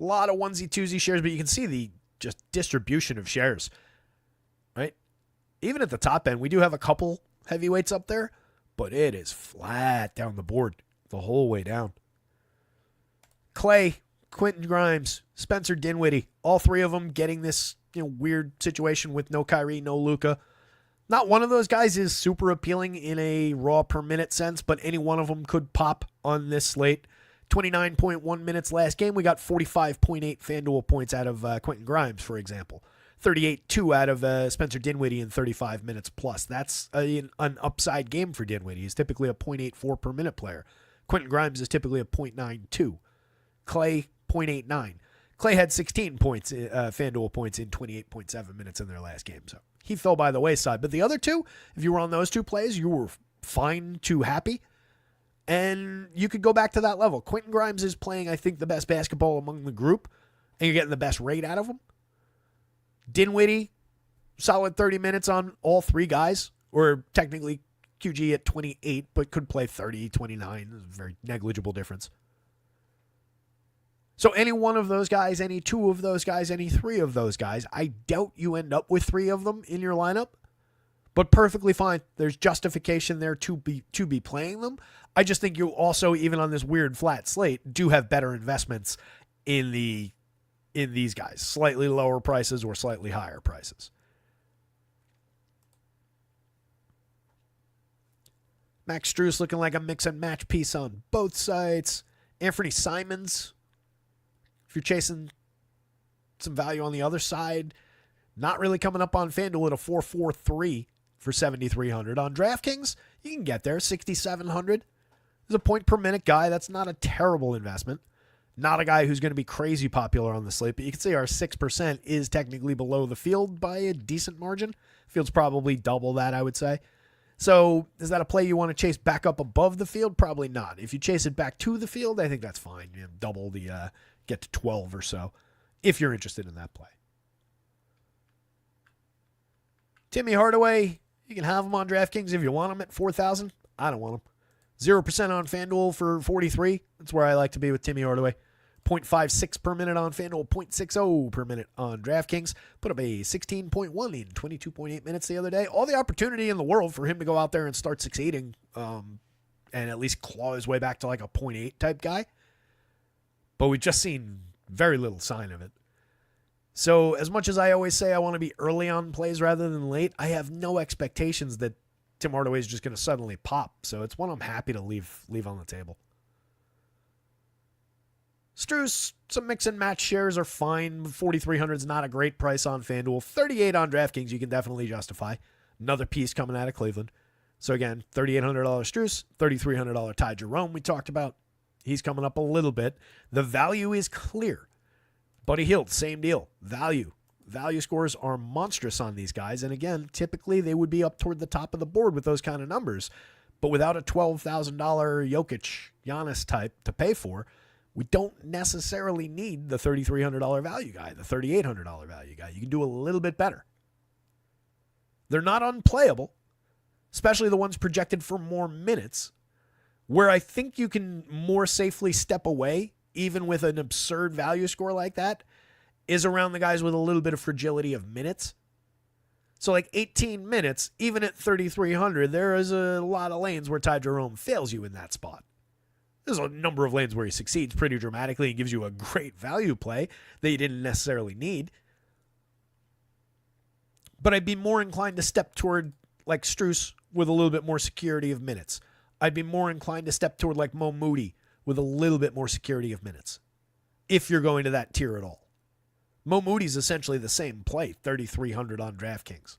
A lot of onesie-twosie shares, but you can see the just distribution of shares, right? Even at the top end, we do have a couple heavyweights up there, but it is flat down the board the whole way down. Clay, Quentin Grimes, Spencer Dinwiddie, all three of them getting this weird situation with no Kyrie, no Luka. Not one of those guys is super appealing in a raw per minute sense, but any one of them could pop on this slate. 29.1 minutes last game. We got 45.8 FanDuel points out of Quentin Grimes, for example. 38.2 out of Spencer Dinwiddie in 35 minutes plus. That's an upside game for Dinwiddie. He's typically a 0.84 per minute player. Quentin Grimes is typically a 0.92. Clay, 0.89. Clay had 16 points, FanDuel points in 28.7 minutes in their last game. So he fell by the wayside. But the other two, if you were on those two plays, you were fine to happy. And you could go back to that level. Quentin Grimes is playing, I think, the best basketball among the group. And you're getting the best rate out of him. Dinwiddie, solid 30 minutes on all three guys. Or technically QG at 28, but could play 30, 29. A very negligible difference. So any one of those guys, any two of those guys, any three of those guys, I doubt you end up with three of them in your lineup. but perfectly fine. There's justification there to be playing them. I just think you also, even on this weird flat slate, do have better investments in these guys. Slightly lower prices or slightly higher prices. Max Strus looking like a mix and match piece on both sides. Anthony Simons, if you're chasing some value on the other side, not really coming up on FanDuel at a 4.43 for 7,300. On DraftKings, you can get there, 6,700. There's a point per minute guy. That's not a terrible investment. Not a guy who's going to be crazy popular on the slate, but you can see our 6% is technically below the field by a decent margin. Field's probably double that, I would say. So is that a play you want to chase back up above the field? Probably not. If you chase it back to the field, I think that's fine. You know, double the, get to 12 or so if you're interested in that play. Timmy Hardaway, you can have him on DraftKings if you want him at 4,000. I don't want him. 0% on FanDuel for 43. That's where I like to be with Timmy Hardaway. 0.56 per minute on FanDuel, 0.60 per minute on DraftKings. Put up a 16.1 in 22.8 minutes the other day. All the opportunity in the world for him to go out there and start succeeding and at least claw his way back to like a 0.8 type guy. But we've just seen very little sign of it. So as much as I always say I want to be early on plays rather than late, I have no expectations that Tim Hardaway is just going to suddenly pop. So it's one I'm happy to leave on the table. Strus, some mix and match shares are fine. 4,300 is not a great price on FanDuel. 38 on DraftKings you can definitely justify. Another piece coming out of Cleveland. So again, $3,800 Strus, $3,300 Ty Jerome we talked about. He's coming up a little bit. The value is clear. Buddy Hield, same deal. Value scores are monstrous on these guys. And again, typically they would be up toward the top of the board with those kind of numbers. But without a $12,000 Jokic, Giannis type to pay for, we don't necessarily need the $3,300 value guy, the $3,800 value guy. You can do a little bit better. They're not unplayable, especially the ones projected for more minutes, where I think you can more safely step away, even with an absurd value score like that, is around the guys with a little bit of fragility of minutes. So like 18 minutes, even at 3,300, there is a lot of lanes where Ty Jerome fails you in that spot. There's a number of lanes where he succeeds pretty dramatically and gives you a great value play that you didn't necessarily need. But I'd be more inclined to step toward like Strus with a little bit more security of minutes. I'd be more inclined to step toward like Mo Moody with a little bit more security of minutes, if you're going to that tier at all. Mo Moody's essentially the same play, 3,300 on DraftKings.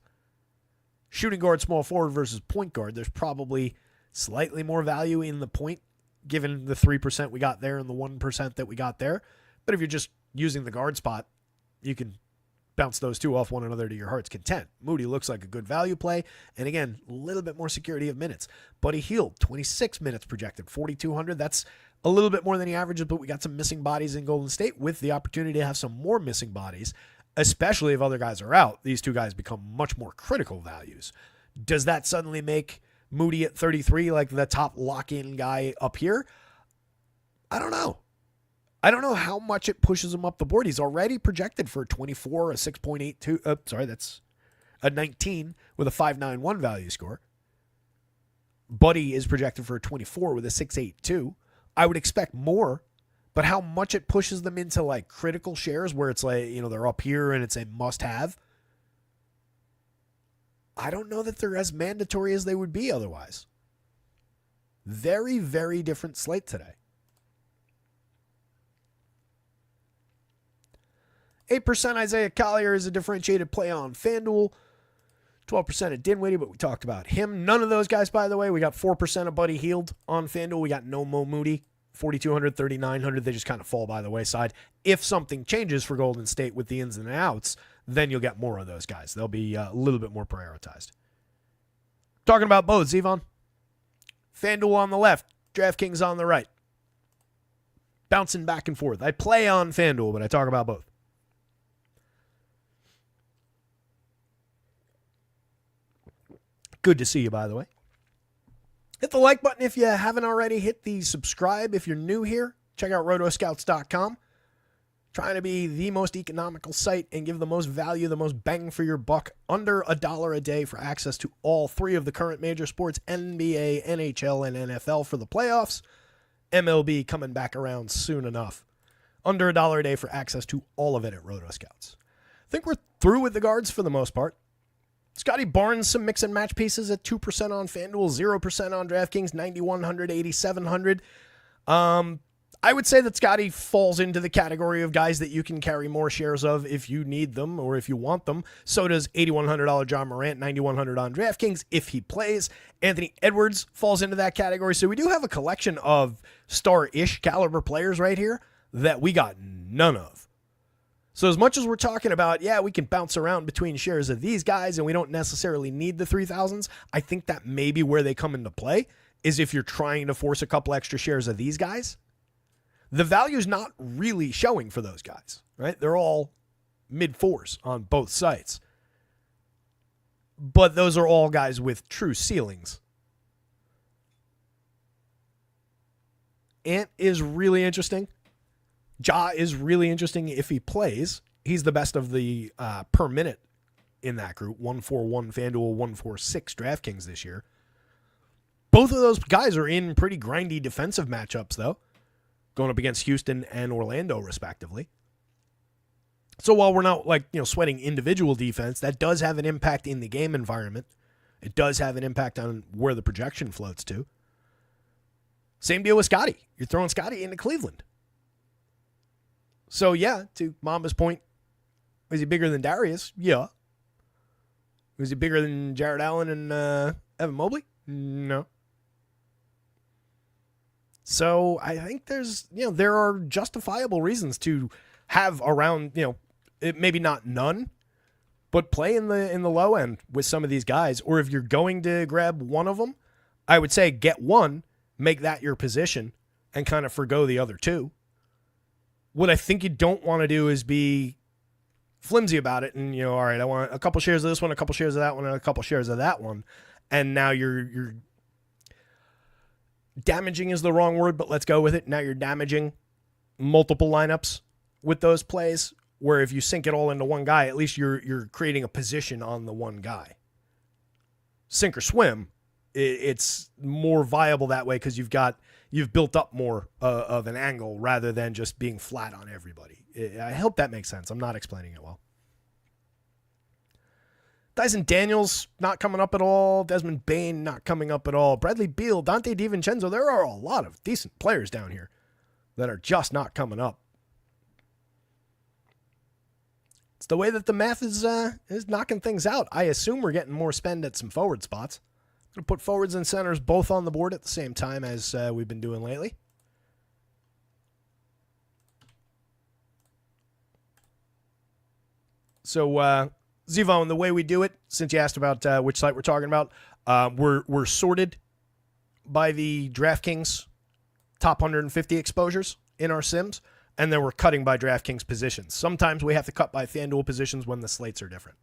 Shooting guard, small forward versus point guard, there's probably slightly more value in the point, given the 3% we got there and the 1% that we got there. But if you're just using the guard spot, you can bounce those two off one another to your heart's content. Moody looks like a good value play. And again, a little bit more security of minutes. Buddy Hield, 26 minutes projected, 4,200. That's a little bit more than he averages, but we got some missing bodies in Golden State with the opportunity to have some more missing bodies, especially if other guys are out. These two guys become much more critical values. Does that suddenly make Moody at 33 like the top lock-in guy up here? I don't know. I don't know how much it pushes him up the board. He's already projected for a 24, a 6.82. That's a 19 with a 5.91 value score. Buddy is projected for a 24 with a 6.82. I would expect more, but how much it pushes them into like critical shares where it's like, you know, they're up here and it's a must-have. I don't know that they're as mandatory as they would be otherwise. Very, very different slate today. 8% Isaiah Collier is a differentiated play on FanDuel. 12% of Dinwiddie, but we talked about him. None of those guys, by the way. We got 4% of Buddy Hield on FanDuel. We got no Mo Moody. 4,200, 3,900. They just kind of fall by the wayside. If something changes for Golden State with the ins and outs, then you'll get more of those guys. They'll be a little bit more prioritized. Talking about both, Yvonne. FanDuel on the left, DraftKings on the right. Bouncing back and forth. I play on FanDuel, but I talk about both. Good to see you, by the way. Hit the like button if you haven't already. Hit the subscribe if you're new here. Check out rotoscouts.com. trying to be the most economical site and give the most value, the most bang for your buck, under $1 a day for access to all three of the current major sports, NBA, NHL, and NFL for the playoffs. MLB coming back around soon enough. Under $1 a day for access to all of it at Roto Scouts. I think we're through with the guards for the most part. Scotty Barnes, some mix and match pieces at 2% on FanDuel, 0% on DraftKings, 9,100, 8,700. I would say that Scotty falls into the category of guys that you can carry more shares of if you need them or if you want them. So does $8,100 John Morant, 9,100 on DraftKings if he plays. Anthony Edwards falls into that category. So we do have a collection of star-ish caliber players right here that we got none of. So as much as we're talking about, yeah, we can bounce around between shares of these guys and we don't necessarily need the 3,000s, I think that may be where they come into play, is if you're trying to force a couple extra shares of these guys. The value's not really showing for those guys, right? They're all mid-fours on both sites. But those are all guys with true ceilings. Ant is really interesting. Ja is really interesting if he plays. He's the best of the per minute in that group. 141 FanDuel, 146 DraftKings this year. Both of those guys are in pretty grindy defensive matchups, though, going up against Houston and Orlando, respectively. So while we're not sweating individual defense, that does have an impact in the game environment. It does have an impact on where the projection floats to. Same deal with Scotty. You're throwing Scotty into Cleveland. So yeah, to Mamba's point, is he bigger than Darius? Yeah. Was he bigger than Jared Allen and Evan Mobley? No. So I think there are justifiable reasons to have around, maybe not none, but play in the low end with some of these guys. Or if you're going to grab one of them, I would say get one, make that your position, and kind of forgo the other two. What I think you don't want to do is be flimsy about it and, all right, I want a couple shares of this one, a couple shares of that one, and a couple shares of that one. And now you're damaging is the wrong word, but let's go with it. Now you're damaging multiple lineups with those plays, where if you sink it all into one guy, at least you're creating a position on the one guy. Sink or swim, it's more viable that way because you've built up more of an angle rather than just being flat on everybody. I hope that makes sense. I'm not explaining it well. Dyson Daniels not coming up at all. Desmond Bane not coming up at all. Bradley Beal, Dante DiVincenzo. There are a lot of decent players down here that are just not coming up. It's the way that the math is knocking things out. I assume we're getting more spend at some forward spots. I'm going to put forwards and centers both on the board at the same time as we've been doing lately. So, Zivon, the way we do it, since you asked about which site we're talking about, we're sorted by the DraftKings top 150 exposures in our sims, and then we're cutting by DraftKings positions. Sometimes we have to cut by FanDuel positions when the slates are different.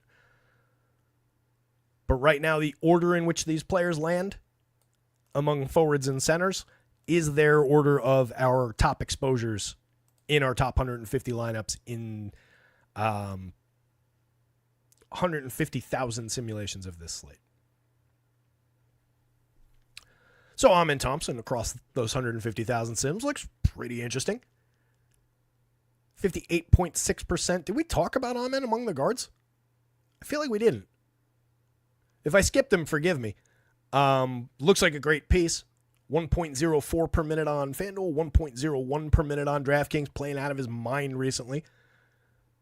But right now, the order in which these players land among forwards and centers is their order of our top exposures in our top 150 lineups in 150,000 simulations of this slate. So Amen Thompson across those 150,000 sims looks pretty interesting. 58.6%. Did we talk about Amen among the guards? I feel like we didn't. If I skipped him, forgive me. Looks like a great piece. 1.04 per minute on FanDuel, 1.01 per minute on DraftKings, playing out of his mind recently.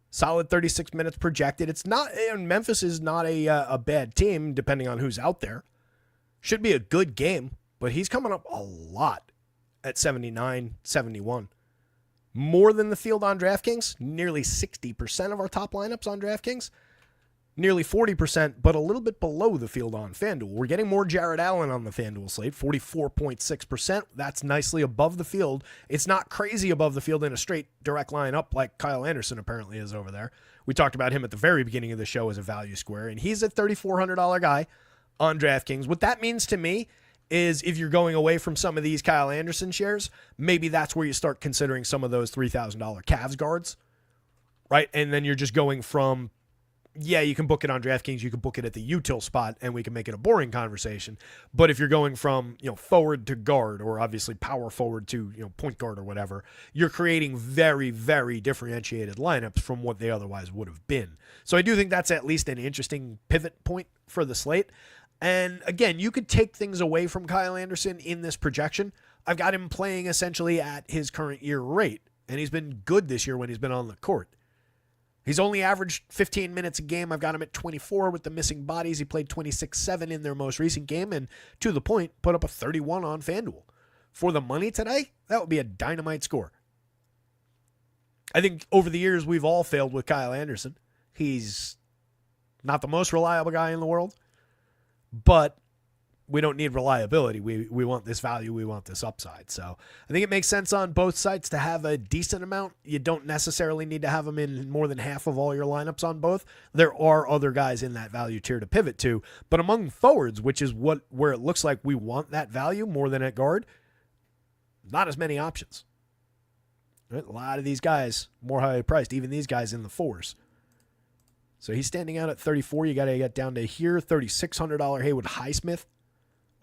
Solid 36 minutes projected. It's not, Memphis is not a bad team, depending on who's out there. Should be a good game, but he's coming up a lot at 79, 71. More than the field on DraftKings, nearly 60% of our top lineups on DraftKings. Nearly 40%, but a little bit below the field on FanDuel. We're getting more Jared Allen on the FanDuel slate, 44.6%. That's nicely above the field. It's not crazy above the field in a straight direct line up like Kyle Anderson apparently is over there. We talked about him at the very beginning of the show as a value square, and he's a $3,400 guy on DraftKings. What that means to me is if you're going away from some of these Kyle Anderson shares, maybe that's where you start considering some of those $3,000 Cavs guards right? And then you're just going from, yeah, you can book it on DraftKings, you can book it at the util spot, and we can make it a boring conversation. But if you're going from, forward to guard, or obviously power forward to, point guard or whatever, you're creating very, very differentiated lineups from what they otherwise would have been. So I do think that's at least an interesting pivot point for the slate. And again, you could take things away from Kyle Anderson in this projection. I've got him playing essentially at his current year rate, and he's been good this year when he's been on the court. He's only averaged 15 minutes a game. I've got him at 24 with the missing bodies. He played 26-7 in their most recent game, and to the point, put up a 31 on FanDuel. For the money today, that would be a dynamite score. I think over the years, we've all failed with Kyle Anderson. He's not the most reliable guy in the world, but we don't need reliability. We want this value. We want this upside. So I think it makes sense on both sides to have a decent amount. You don't necessarily need to have them in more than half of all your lineups on both. There are other guys in that value tier to pivot to, but among forwards, which is where it looks like we want that value more than at guard, not as many options. Right? A lot of these guys more highly priced, even these guys in the fours. So he's standing out at 34. You got to get down to here, $3,600 Haywood Highsmith.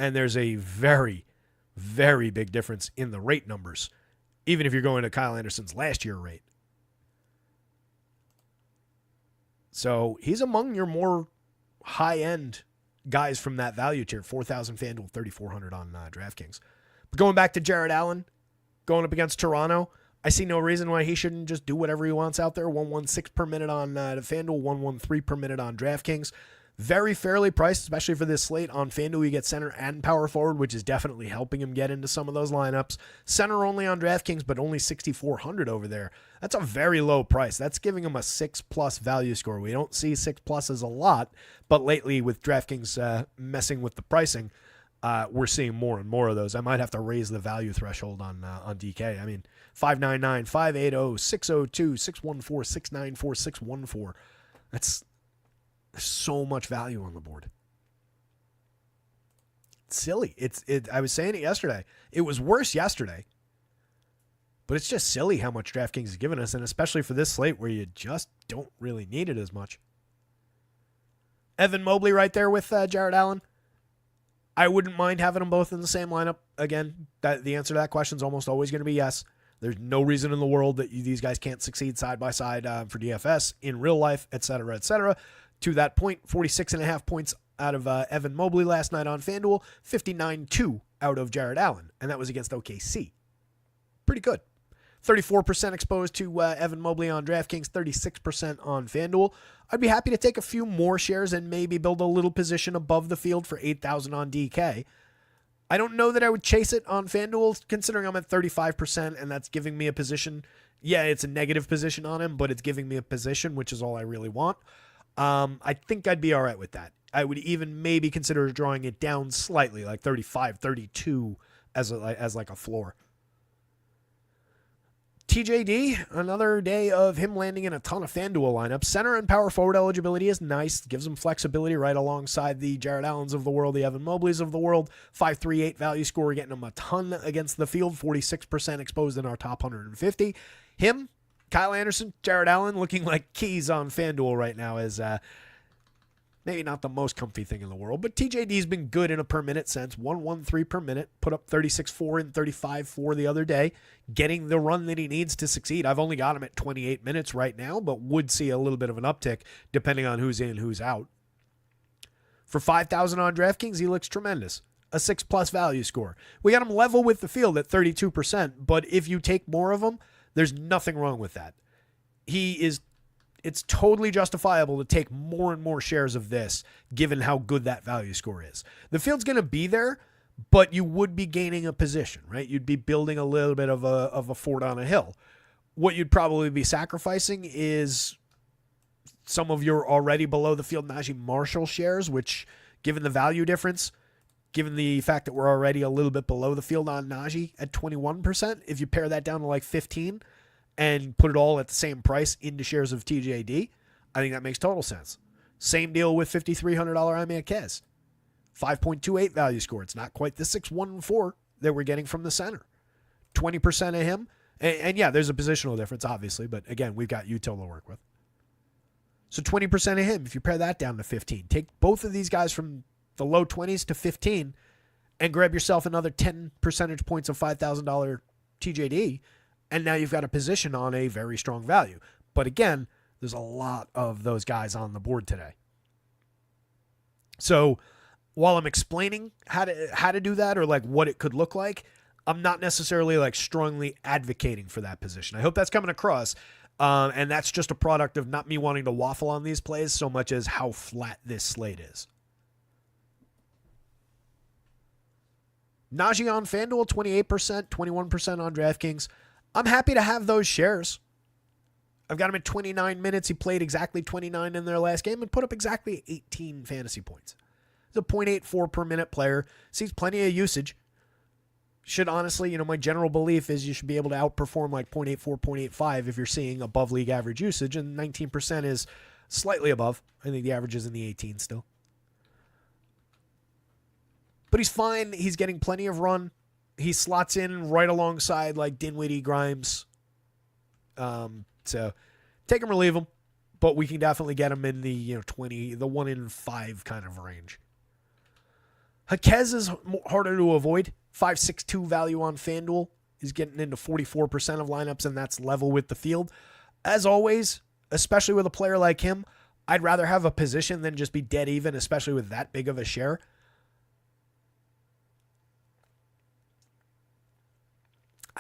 And there's a very, very big difference in the rate numbers, even if you're going to Kyle Anderson's last year rate. So he's among your more high-end guys from that value tier, 4,000 FanDuel, 3,400 on DraftKings. But going back to Jared Allen, going up against Toronto, I see no reason why he shouldn't just do whatever he wants out there. 116 per minute on FanDuel, 113 per minute on DraftKings. Very fairly priced, especially for this slate. On FanDuel, you get center and power forward, which is definitely helping him get into some of those lineups. Center only on DraftKings, but only 6,400 over there. That's a very low price. That's giving him a 6+ value score. We don't see 6+ as a lot, but lately with DraftKings messing with the pricing, we're seeing more and more of those. I might have to raise the value threshold on DK. I mean, 599, 580, 602, 614, 694, 614. That's so much value on the board. It's silly. I was saying it yesterday. It was worse yesterday. But it's just silly how much DraftKings has given us, and especially for this slate where you just don't really need it as much. Evan Mobley right there with Jared Allen. I wouldn't mind having them both in the same lineup. Again, the answer to that question is almost always going to be yes. There's no reason in the world that these guys can't succeed side by side for DFS in real life, et cetera, et cetera. To that point, 46.5 points out of Evan Mobley last night on FanDuel, 59.2 out of Jared Allen, and that was against OKC. Pretty good. 34% exposed to Evan Mobley on DraftKings, 36% on FanDuel. I'd be happy to take a few more shares and maybe build a little position above the field for 8,000 on DK. I don't know that I would chase it on FanDuel, considering I'm at 35%, and that's giving me a position. Yeah, it's a negative position on him, but it's giving me a position, which is all I really want. I think I'd be all right with that. I would even maybe consider drawing it down slightly, like 35, 32 as like a floor. TJD, another day of him landing in a ton of FanDuel lineups. Center and power forward eligibility is nice. Gives him flexibility right alongside the Jared Allens of the world, the Evan Mobleys of the world. 5.38 value score, getting him a ton against the field. 46% exposed in our top 150. Him, Kyle Anderson, Jared Allen looking like keys on FanDuel right now is maybe not the most comfy thing in the world, but TJD's been good in a per minute sense. 113 per minute, put up 36.4 and 35.4 the other day, getting the run that he needs to succeed. I've only got him at 28 minutes right now, but would see a little bit of an uptick depending on who's in, who's out. For 5,000 on DraftKings, he looks tremendous. A 6+ value score. We got him level with the field at 32%, but if you take more of them, there's nothing wrong with that. It's totally justifiable to take more and more shares of this, given how good that value score is. The field's going to be there, but you would be gaining a position, right? You'd be building a little bit of a fort on a hill. What you'd probably be sacrificing is some of your already below the field Najee Marshall shares, which, given the value difference, given the fact that we're already a little bit below the field on Najee at 21%, if you pare that down to like 15 and put it all at the same price into shares of TJD, I think that makes total sense. Same deal with $5,300 Imakez. 5.28 value score. It's not quite the 6.14 that we're getting from the center. 20% of him And yeah, there's a positional difference, obviously, but again, we've got Util to work with. So 20% of him, if you pare that down to 15, take both of these guys from the low 20s to 15 and grab yourself another 10 percentage points of $5,000 TJD, and now you've got a position on a very strong value. But again, there's a lot of those guys on the board today. So while I'm explaining how to do that or like what it could look like, I'm not necessarily like strongly advocating for that position. I hope that's coming across. And that's just a product of not me wanting to waffle on these plays so much as how flat this slate is. Najee on FanDuel, 28%, 21% on DraftKings. I'm happy to have those shares. I've got him at 29 minutes. He played exactly 29 in their last game and put up exactly 18 fantasy points. He's a 0.84 per minute player. Sees plenty of usage. Should honestly, my general belief is you should be able to outperform like 0.84, 0.85 if you're seeing above league average usage, and 19% is slightly above. I think the average is in the 18 still. But he's fine. He's getting plenty of run. He slots in right alongside like Dinwiddie, Grimes. So take him or leave him, but we can definitely get him in the 20, the 1 in 5 kind of range. Jaquez is harder to avoid. 5.62 value on FanDuel. He's getting into 44% of lineups, and that's level with the field. As always, especially with a player like him, I'd rather have a position than just be dead even, especially with that big of a share.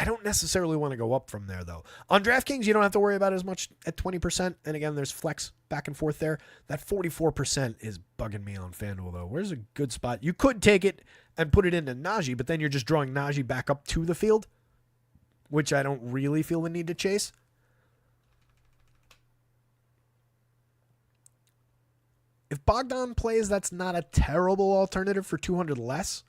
I don't necessarily want to go up from there, though. On DraftKings, you don't have to worry about it as much at 20%. And again, there's flex back and forth there. That 44% is bugging me on FanDuel, though. Where's a good spot? You could take it and put it into Najee, but then you're just drawing Najee back up to the field, which I don't really feel the need to chase. If Bogdan plays, that's not a terrible alternative for 200 less.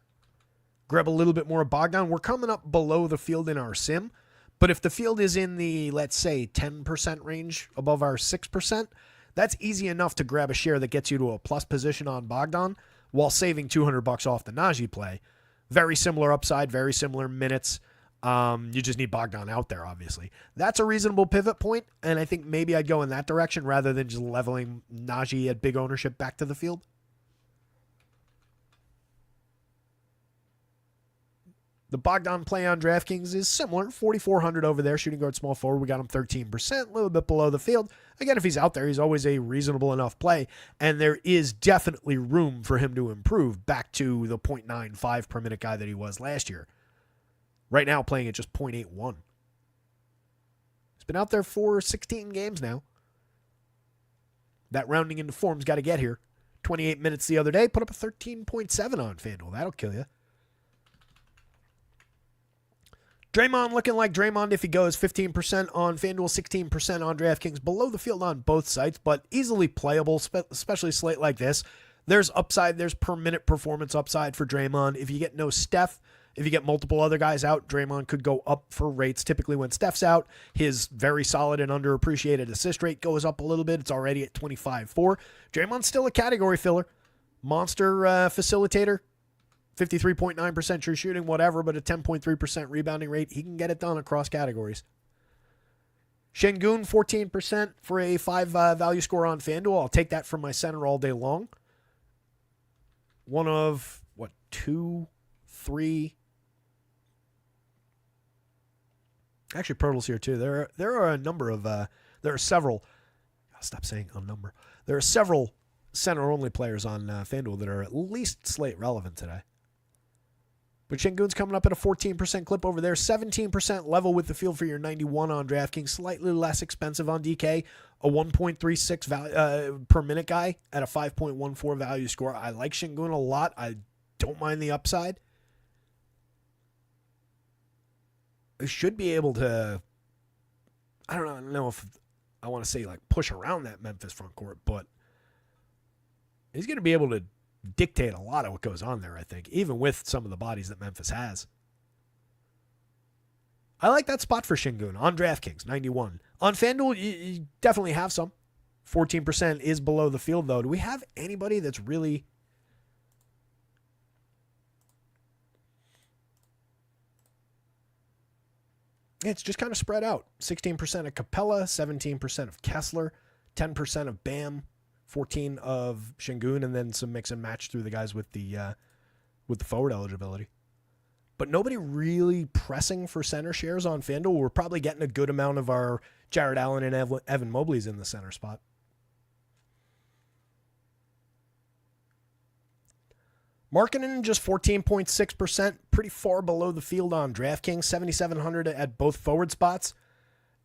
Grab a little bit more of Bogdan. We're coming up below the field in our sim, but if the field is in the, let's say, 10% range above our 6%, that's easy enough to grab a share that gets you to a plus position on Bogdan while saving $200 off the Najee play. Very similar upside, very similar minutes. You just need Bogdan out there, obviously. That's a reasonable pivot point, and I think maybe I'd go in that direction rather than just leveling Najee at big ownership back to the field. The Bogdan play on DraftKings is similar. 4,400 over there. Shooting guard, small forward. We got him 13%, a little bit below the field. Again, if he's out there, he's always a reasonable enough play. And there is definitely room for him to improve back to the 0.95 per minute guy that he was last year. Right now, playing at just 0.81. He's been out there for 16 games now. That rounding into form's got to get here. 28 minutes the other day. Put up a 13.7 on FanDuel. That'll kill you. Draymond looking like Draymond if he goes 15% on FanDuel, 16% on DraftKings, below the field on both sites, but easily playable, especially a slate like this. There's upside, there's per minute performance upside for Draymond. If you get no Steph, if you get multiple other guys out, Draymond could go up for rates. Typically when Steph's out, his very solid and underappreciated assist rate goes up a little bit. It's already at 25.4. Draymond's still a category filler. Monster facilitator. 53.9% true shooting, whatever, but a 10.3% rebounding rate. He can get it done across categories. Şengün, 14% for a 5 value score on FanDuel. I'll take that from my center all day long. One of, 2, 3. Actually, Pirtle's here too. There are a number of, there are several, I'll stop saying a number. There are several center-only players on FanDuel that are at least slate relevant today. But Şengün's coming up at a 14% clip over there. 17% level with the field for your 91 on DraftKings. Slightly less expensive on DK. A 1.36 per minute guy at a 5.14 value score. I like Şengün a lot. I don't mind the upside. I should be able to, I don't know if I want to say like push around that Memphis front court, but he's going to be able to dictate a lot of what goes on there, I think, even with some of the bodies that Memphis has. I like that spot for Şengün on DraftKings, 91. On FanDuel, you definitely have some. 14% is below the field, though. Do we have anybody that's really... It's just kind of spread out. 16% of Capella, 17% of Kessler, 10% of Bam, 14 of Şengün, and then some mix and match through the guys with the forward eligibility. But nobody really pressing for center shares on FanDuel. We're probably getting a good amount of our Jared Allen and Evan Mobley's in the center spot. Markkinen just 14.6%, pretty far below the field on DraftKings, 7,700 at both forward spots.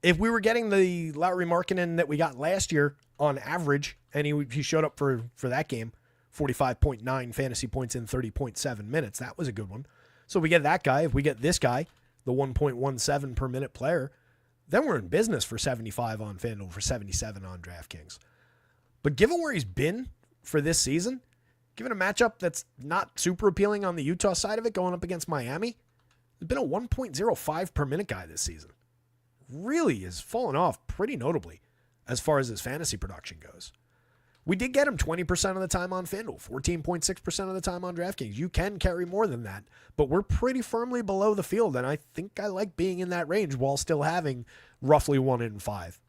If we were getting the Lauri Markkinen that we got last year on average, and he showed up for that game, 45.9 fantasy points in 30.7 minutes, that was a good one. So we get that guy. If we get this guy, the 1.17 per minute player, then we're in business for 75 on FanDuel, for 77 on DraftKings. But given where he's been for this season, given a matchup that's not super appealing on the Utah side of it, going up against Miami, there's been a 1.05 per minute guy this season. Really has fallen off pretty notably as far as his fantasy production goes. We did get him 20% of the time on FanDuel, 14.6% of the time on DraftKings. You can carry more than that, but we're pretty firmly below the field, and I think I like being in that range while still having roughly 1 in 5.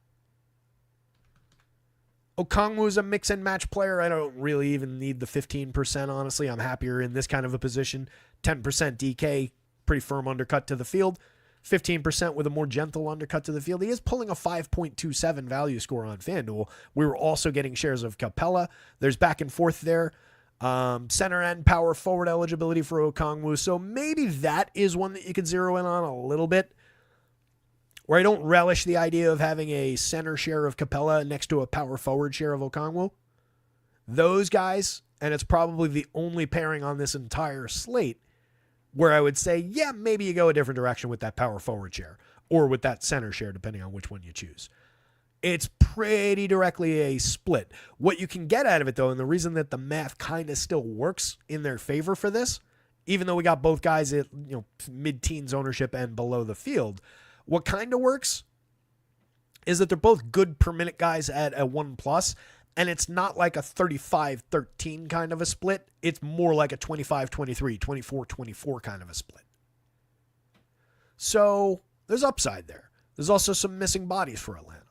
Okongwu's a mix and match player. I don't really even need the 15%, honestly. I'm happier in this kind of a position. 10% DK, pretty firm undercut to the field. 15% with a more gentle undercut to the field. He is pulling a 5.27 value score on FanDuel. We were also getting shares of Capella. There's back and forth there. Center and power forward eligibility for Okongwu. So maybe that is one that you could zero in on a little bit. Where I don't relish the idea of having a center share of Capella next to a power forward share of Okongwu. Those guys, and it's probably the only pairing on this entire slate, where I would say, yeah, maybe you go a different direction with that power forward share or with that center share, depending on which one you choose. It's pretty directly a split. What you can get out of it, though, and the reason that the math kind of still works in their favor for this, even though we got both guys at mid-teens ownership and below the field, what kind of works is that they're both good per minute guys at a 1+, and it's not like a 35-13 kind of a split. It's more like a 25-23, 24-24 kind of a split. So there's upside there. There's also some missing bodies for Atlanta.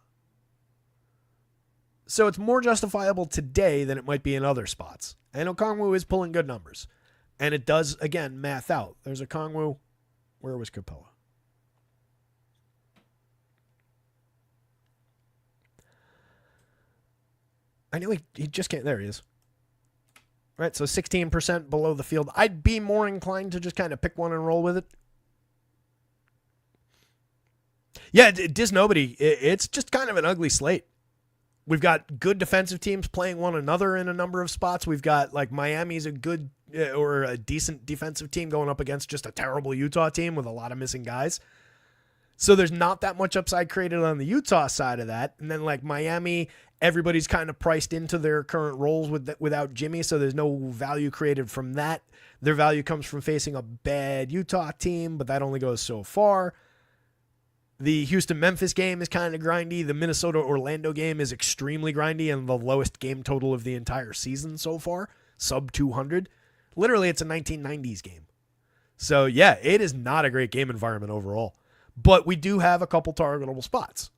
So it's more justifiable today than it might be in other spots. And Okongwu is pulling good numbers. And it does, again, math out. There's Okongwu. Where was Capella? I knew he just can't. There he is. Right, so 16% below the field. I'd be more inclined to just kind of pick one and roll with it. Yeah, Disnobody, it's just kind of an ugly slate. We've got good defensive teams playing one another in a number of spots. We've got, like, Miami's a good or a decent defensive team going up against just a terrible Utah team with a lot of missing guys. So there's not that much upside created on the Utah side of that. And then, like, Miami, everybody's kind of priced into their current roles without Jimmy, so there's no value created from that. Their value comes from facing a bad Utah team, but that only goes so far. The Houston-Memphis game is kind of grindy. The Minnesota-Orlando game is extremely grindy and the lowest game total of the entire season so far, sub 200. Literally, it's a 1990s game. So, yeah, it is not a great game environment overall. But we do have a couple targetable spots.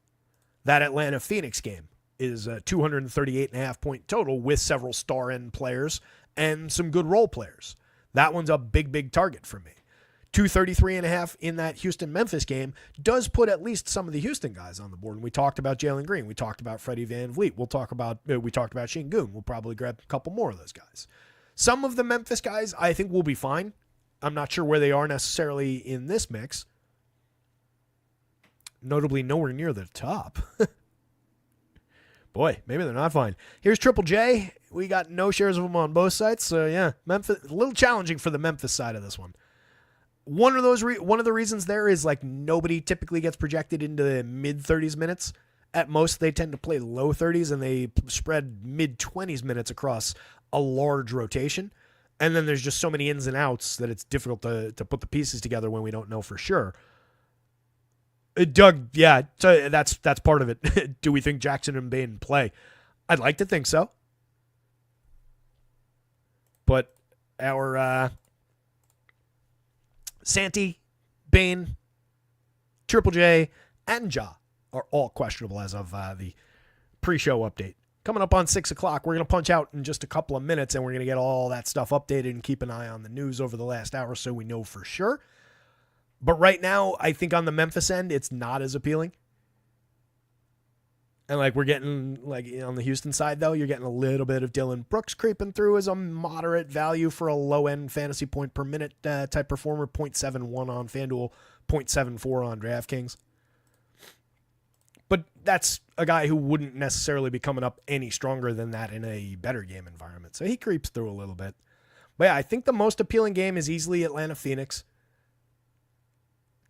That Atlanta-Phoenix game is a 238.5 point total with several star end players and some good role players. That one's a big target for me. 233.5 in that Houston-Memphis game does put at least some of the Houston guys on the board. And we talked about Jalen Green. We talked about Freddie Van Vliet. We talked about Şengün. We'll probably grab a couple more of those guys. Some of the Memphis guys I think will be fine. I'm not sure where they are necessarily in this mix. Notably nowhere near the top. Boy, maybe they're not fine. Here's Triple J. We got no shares of them on both sides. So, yeah, Memphis, a little challenging for the Memphis side of this one. One of the reasons there is, like, nobody typically gets projected into the mid-30s minutes. At most, they tend to play low 30s, and they spread mid-20s minutes across a large rotation. And then there's just so many ins and outs that it's difficult to put the pieces together when we don't know for sure. Doug, yeah, so that's part of it. Do we think Jackson and Bane play? I'd like to think so. But our Santi, Bane, Triple J, and Ja are all questionable as of the pre-show update. Coming up on 6 o'clock, we're going to punch out in just a couple of minutes, and we're going to get all that stuff updated and keep an eye on the news over the last hour so we know for sure. But right now, I think on the Memphis end, it's not as appealing. And we're getting, on the Houston side, though, you're getting a little bit of Dylan Brooks creeping through as a moderate value for a low-end fantasy point per minute type performer, 0.71 on FanDuel, 0.74 on DraftKings. But that's a guy who wouldn't necessarily be coming up any stronger than that in a better game environment. So he creeps through a little bit. But yeah, I think the most appealing game is easily Atlanta-Phoenix.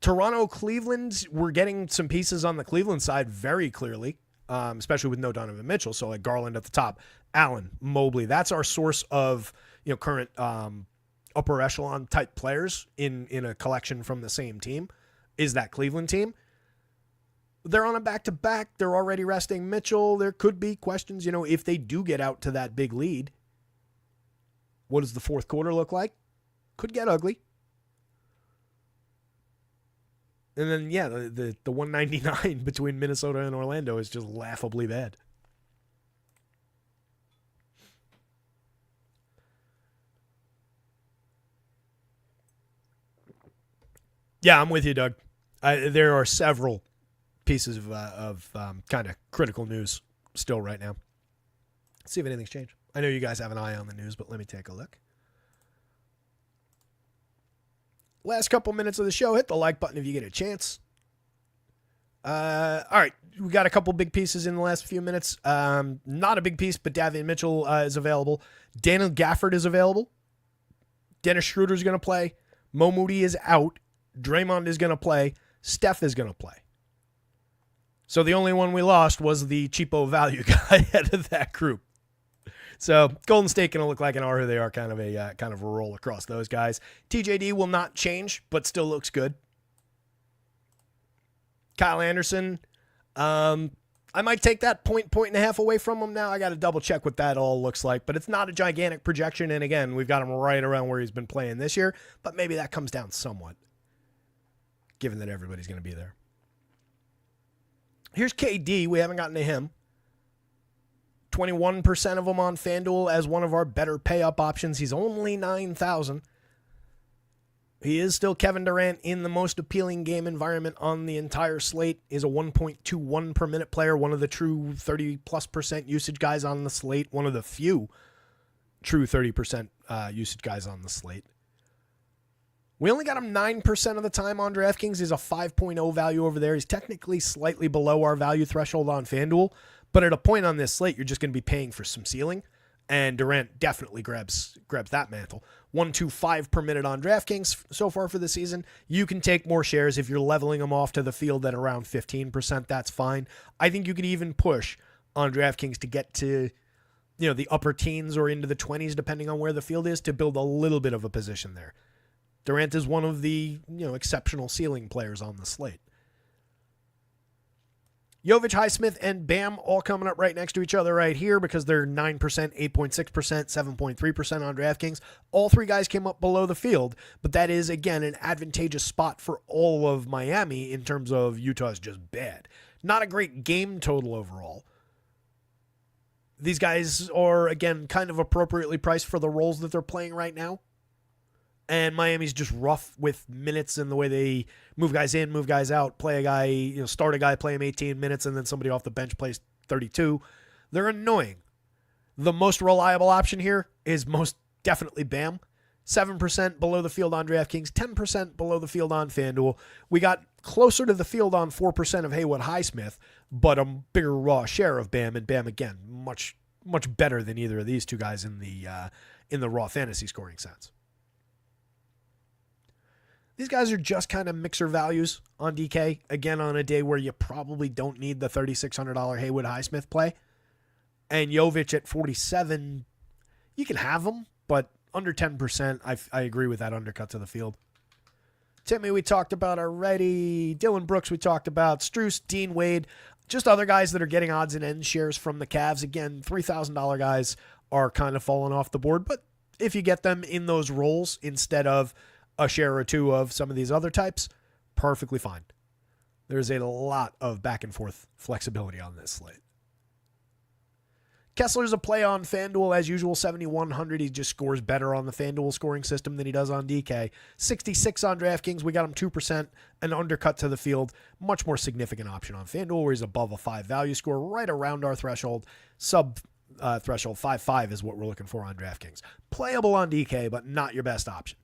Toronto-Cleveland, we're getting some pieces on the Cleveland side very clearly. Especially with no Donovan Mitchell. So Garland at the top, Allen, Mobley. That's our source of current upper echelon type players in a collection from the same team. Is that Cleveland team? They're on a back-to-back. They're already resting Mitchell. There could be questions, if they do get out to that big lead. What does the fourth quarter look like? Could get ugly. And then, yeah, the 199 between Minnesota and Orlando is just laughably bad. Yeah, I'm with you, Doug. There are several pieces of kind of critical news still right now. Let's see if anything's changed. I know you guys have an eye on the news, but let me take a look. Last couple minutes of the show, hit the like button if you get a chance. All right, we got a couple big pieces in the last few minutes. Not a big piece, but Davion Mitchell is available. Daniel Gafford is available. Dennis Schroeder is going to play. Mo Moody is out. Draymond is going to play. Steph is going to play. So the only one we lost was the cheapo value guy out of that group. So Golden State going to look like an are who they are, kind of a roll across those guys. TJD will not change, but still looks good. Kyle Anderson, I might take that point and a half away from him now. I got to double check what that all looks like, but it's not a gigantic projection. And again, we've got him right around where he's been playing this year, but maybe that comes down somewhat, given that everybody's going to be there. Here's KD. We haven't gotten to him. 21% of them on FanDuel as one of our better pay-up options. He's only 9,000. He is still Kevin Durant in the most appealing game environment on the entire slate. Is a 1.21 per minute player, one of the true 30+% usage guys on the slate, one of the few true 30% usage guys on the slate. We only got him 9% of the time on DraftKings. He's a 5.0 value over there. He's technically slightly below our value threshold on FanDuel. But at a point on this slate, you're just going to be paying for some ceiling. And Durant definitely grabs that mantle. 1.25 per minute on DraftKings so far for the season. You can take more shares if you're leveling them off to the field at around 15%. That's fine. I think you could even push on DraftKings to get to the upper teens or into the 20s, depending on where the field is, to build a little bit of a position there. Durant is one of the exceptional ceiling players on the slate. Jovic, Highsmith, and Bam all coming up right next to each other right here because they're 9%, 8.6%, 7.3% on DraftKings. All three guys came up below the field, but that is, again, an advantageous spot for all of Miami in terms of Utah's just bad. Not a great game total overall. These guys are, again, kind of appropriately priced for the roles that they're playing right now. And Miami's just rough with minutes and the way they move guys in, move guys out, play a guy, start a guy, play him 18 minutes, and then somebody off the bench plays 32. They're annoying. The most reliable option here is most definitely Bam. 7% below the field on DraftKings, 10% below the field on FanDuel. We got closer to the field on 4% of Haywood Highsmith, but a bigger raw share of Bam, and Bam, again, much, much better than either of these two guys in the raw fantasy scoring sense. These guys are just kind of mixer values on DK. Again, on a day where you probably don't need the $3,600 Haywood Highsmith play. And Jovic at 47, you can have him, but under 10%, I agree with that undercut to the field. Timmy, we talked about already. Dylan Brooks, we talked about. Strus, Dean Wade, just other guys that are getting odds and ends shares from the Cavs. Again, $3,000 guys are kind of falling off the board, but if you get them in those roles instead of a share or two of some of these other types, perfectly fine. There's a lot of back and forth flexibility on this slate. Kessler's a play on FanDuel as usual, 7,100. He just scores better on the FanDuel scoring system than he does on DK. 66 on DraftKings. We got him 2%, an undercut to the field. Much more significant option on FanDuel where he's above a 5 value score, right around our threshold. Threshold 5.5 is what we're looking for on DraftKings. Playable on DK, but not your best option.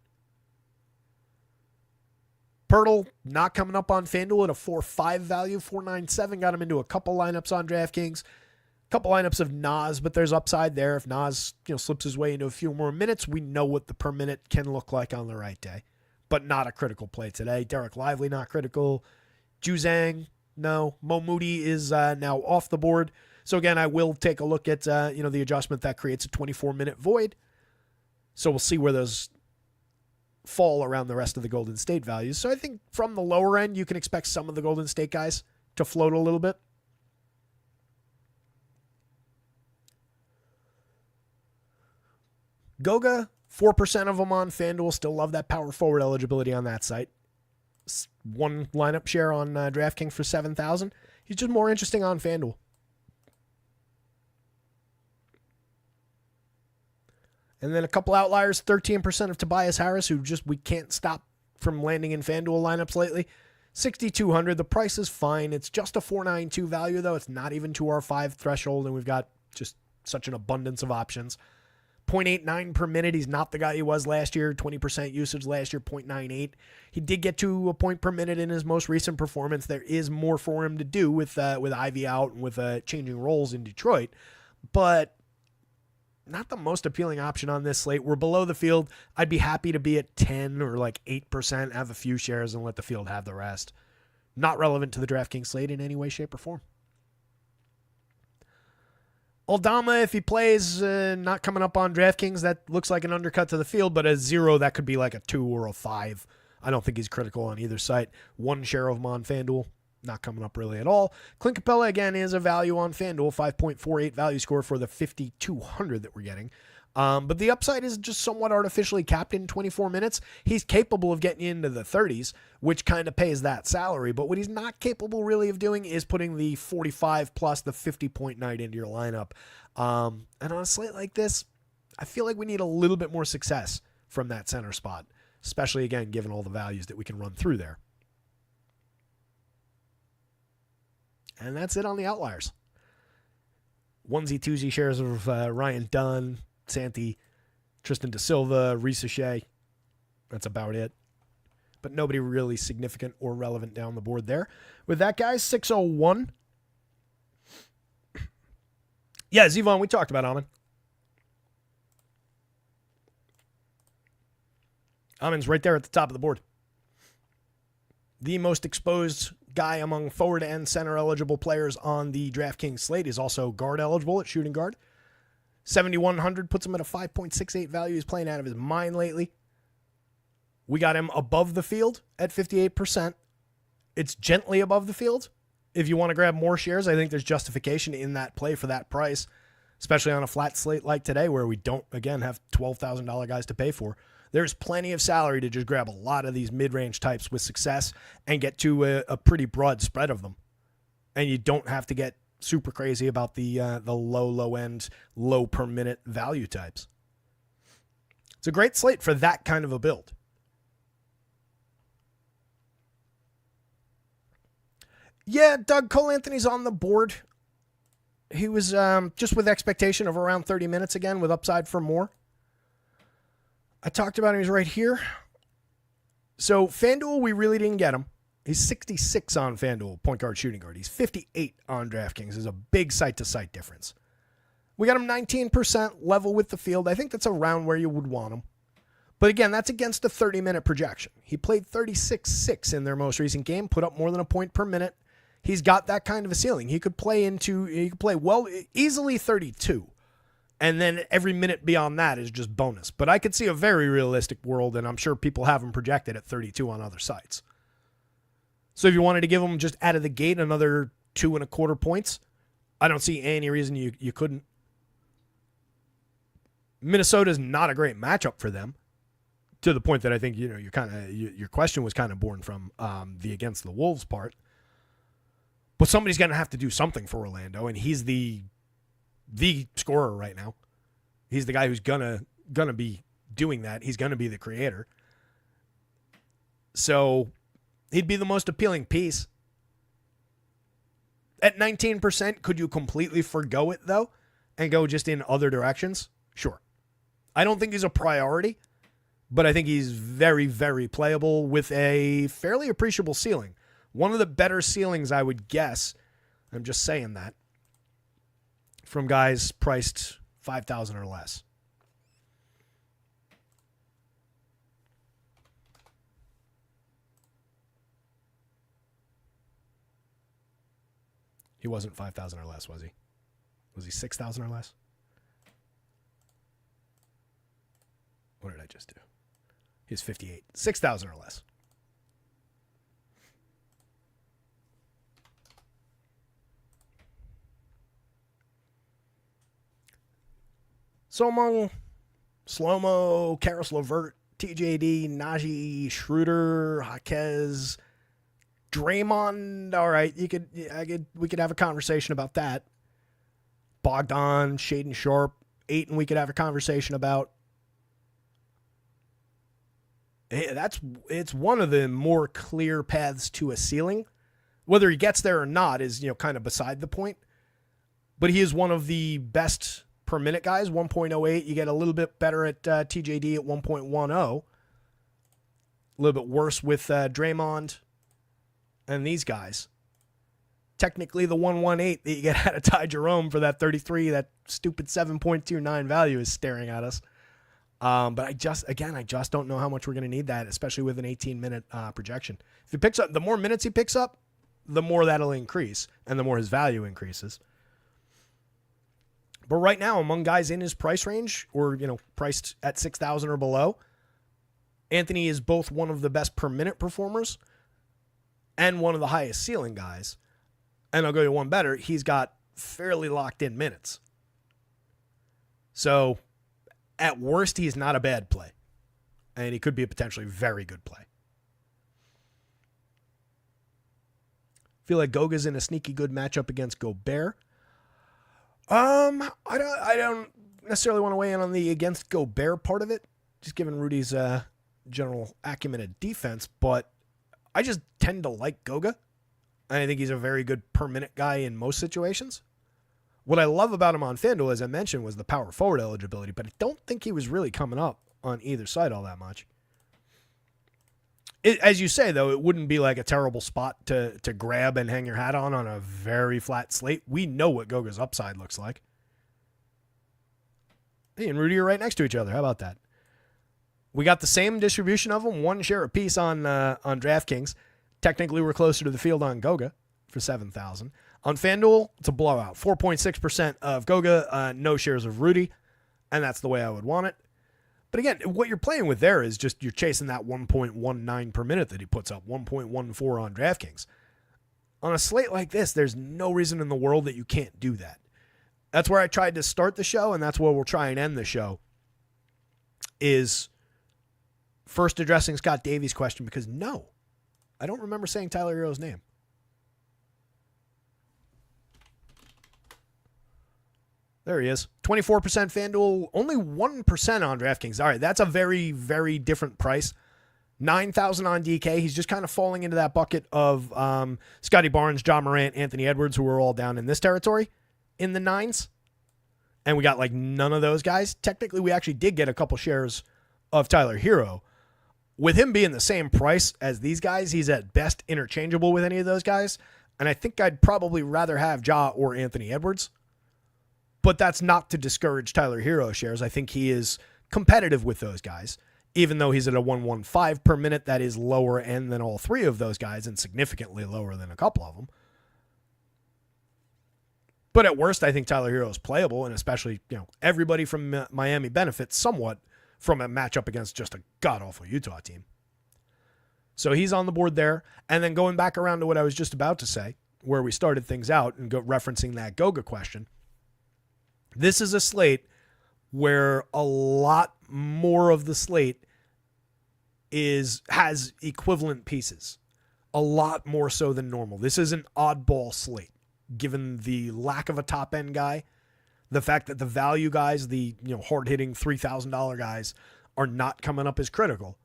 Pirtle not coming up on FanDuel at a 4.5 value, 4.97. Got him into a couple lineups on DraftKings. Couple lineups of Nas, but there's upside there. If Nas, slips his way into a few more minutes, we know what the per minute can look like on the right day, but not a critical play today. Derek Lively, not critical. Juzang, no. Mo Moody is now off the board. So again, I will take a look at, the adjustment that creates a 24-minute void. So we'll see where those fall around the rest of the Golden State values. So I think from the lower end, you can expect some of the Golden State guys to float a little bit. Goga, 4% of them on FanDuel. Still love that power forward eligibility on that site. One lineup share on DraftKings for 7,000. He's just more interesting on FanDuel. And then a couple outliers, 13% of Tobias Harris, who we can't stop from landing in FanDuel lineups lately. 6,200. The price is fine. It's just a 4.92 value, though. It's not even to our 5 threshold, and we've got just such an abundance of options. 0.89 per minute. He's not the guy he was last year. 20% usage last year, 0.98. He did get to a point per minute in his most recent performance. There is more for him to do with Ivy out and with changing roles in Detroit, but not the most appealing option on this slate. We're below the field. I'd be happy to be at 10 or 8%, have a few shares and let the field have the rest. Not relevant to the DraftKings slate in any way, shape, or form. Aldama, if he plays, not coming up on DraftKings, that looks like an undercut to the field, but a 0, that could be like a 2 or a 5. I don't think he's critical on either site. 1 share of him on FanDuel, not coming up really at all. Clint Capella, again, is a value on FanDuel, 5.48 value score for the 5,200 that we're getting. But the upside is just somewhat artificially capped in 24 minutes. He's capable of getting into the 30s, which kind of pays that salary. But what he's not capable really of doing is putting the 45 plus the 50-point night into your lineup. And on a slate like this, I feel like we need a little bit more success from that center spot, especially, again, given all the values that we can run through there. And that's it on the outliers. Onesie, twosie shares of Ryan Dunn, Santi, Tristan Da Silva, Reese Shea. That's about it. But nobody really significant or relevant down the board there. With that, guys, 601. Yeah, Zevon, we talked about Amin. Amin's right there at the top of the board. The most exposed guy among forward and center eligible players on the DraftKings slate is also guard eligible at shooting guard. 7,100 puts him at a 5.68 value. He's playing out of his mind lately. We got him above the field at 58%. It's gently above the field. If you want to grab more shares, I think there's justification in that play for that price, especially on a flat slate like today where we don't, again, have $12,000 guys to pay for. There's plenty of salary to just grab a lot of these mid-range types with success and get to a pretty broad spread of them. And you don't have to get super crazy about the low end, low per minute value types. It's a great slate for that kind of a build. Yeah, Doug Cole Anthony's on the board. He was just with expectation of around 30 minutes again with upside for more. I talked about him. He's right here. So FanDuel, we really didn't get him. He's 66 on FanDuel, point guard, shooting guard. He's 58 on DraftKings. There's a big site-to-site difference. We got him 19% level with the field. I think that's around where you would want him. But again, that's against a 30-minute projection. He played 36-6 in their most recent game, put up more than a point per minute. He's got that kind of a ceiling. He could play well, easily 32. And then every minute beyond that is just bonus. But I could see a very realistic world, and I'm sure people have him projected at 32 on other sites. So if you wanted to give him just out of the gate another 2.25 points, I don't see any reason you couldn't. Minnesota's not a great matchup for them, to the point that I think your question was kind of born from the against the Wolves part. But somebody's going to have to do something for Orlando, and he's the scorer right now. He's the guy who's gonna be doing that. He's gonna be the creator. So he'd be the most appealing piece. At 19%, could you completely forgo it though and go just in other directions? Sure. I don't think he's a priority, but I think he's very, very playable with a fairly appreciable ceiling. One of the better ceilings, I would guess, I'm just saying that, from guys priced $5,000 or less. He wasn't 5,000 or less, was he? Was he 6,000 or less? What did I just do? He's 58. 6,000 or less. So among Slow-Mo, Karis LeVert, TJD, Najee, Schroeder, Jaquez, Draymond, all right, we could have a conversation about that. Bogdan, Shaden Sharp, Ayton, we could have a conversation about. It's one of the more clear paths to a ceiling. Whether he gets there or not is, kind of beside the point. But he is one of the best per minute guys, 1.08. You get a little bit better at TJD at 1.10. A little bit worse with Draymond and these guys. Technically, the 118 that you get out of Ty Jerome for that 33, that stupid 7.29 value is staring at us. But I just don't know how much we're going to need that, especially with an 18-minute projection. If he picks up, the more minutes he picks up, the more that'll increase, and the more his value increases. But right now, among guys in his price range, or priced at 6,000 or below, Anthony is both one of the best per minute performers and one of the highest ceiling guys. And I'll go to one better. He's got fairly locked in minutes. So at worst, he's not a bad play. And he could be a potentially very good play. Feel like Goga's in a sneaky good matchup against Gobert. I don't necessarily want to weigh in on the against Gobert part of it, just given Rudy's general acumen at defense, but I just tend to like Goga. I think he's a very good per minute guy in most situations. What I love about him on FanDuel, as I mentioned, was the power forward eligibility, but I don't think he was really coming up on either side all that much. As you say, though, it wouldn't be like a terrible spot to grab and hang your hat on a very flat slate. We know what Goga's upside looks like. He and Rudy are right next to each other. How about that? We got the same distribution of them, one share apiece on DraftKings. Technically, we're closer to the field on Goga for 7,000. On FanDuel, it's a blowout. 4.6% of Goga, no shares of Rudy, and that's the way I would want it. But again, what you're playing with there is just you're chasing that 1.19 per minute that he puts up, 1.14 on DraftKings. On a slate like this, there's no reason in the world that you can't do that. That's where I tried to start the show, and that's where we'll try and end the show, is first addressing Scott Davies' question, because no, I don't remember saying Tyler Hero's name. There he is. 24% FanDuel, only 1% on DraftKings. All right, that's a very, very different price. 9,000 on DK. He's just kind of falling into that bucket of Scotty Barnes, John Morant, Anthony Edwards, who are all down in this territory in the nines. And we got like none of those guys. Technically, we actually did get a couple shares of Tyler Hero. With him being the same price as these guys, he's at best interchangeable with any of those guys. And I think I'd probably rather have Ja or Anthony Edwards. But that's not to discourage Tyler Hero shares. I think he is competitive with those guys, even though he's at a 115 per minute. That is lower end than all three of those guys and significantly lower than a couple of them. But at worst, I think Tyler Hero is playable, and especially, everybody from Miami benefits somewhat from a matchup against just a god-awful Utah team. So he's on the board there. And then going back around to what I was just about to say, where we started things out and referencing that Goga question, this is a slate where a lot more of the slate has equivalent pieces. a lot more so than normal. This is an oddball slate, given the lack of a top-end guy, the fact that the value guys, the hard-hitting $3,000 guys, are not coming up as critical.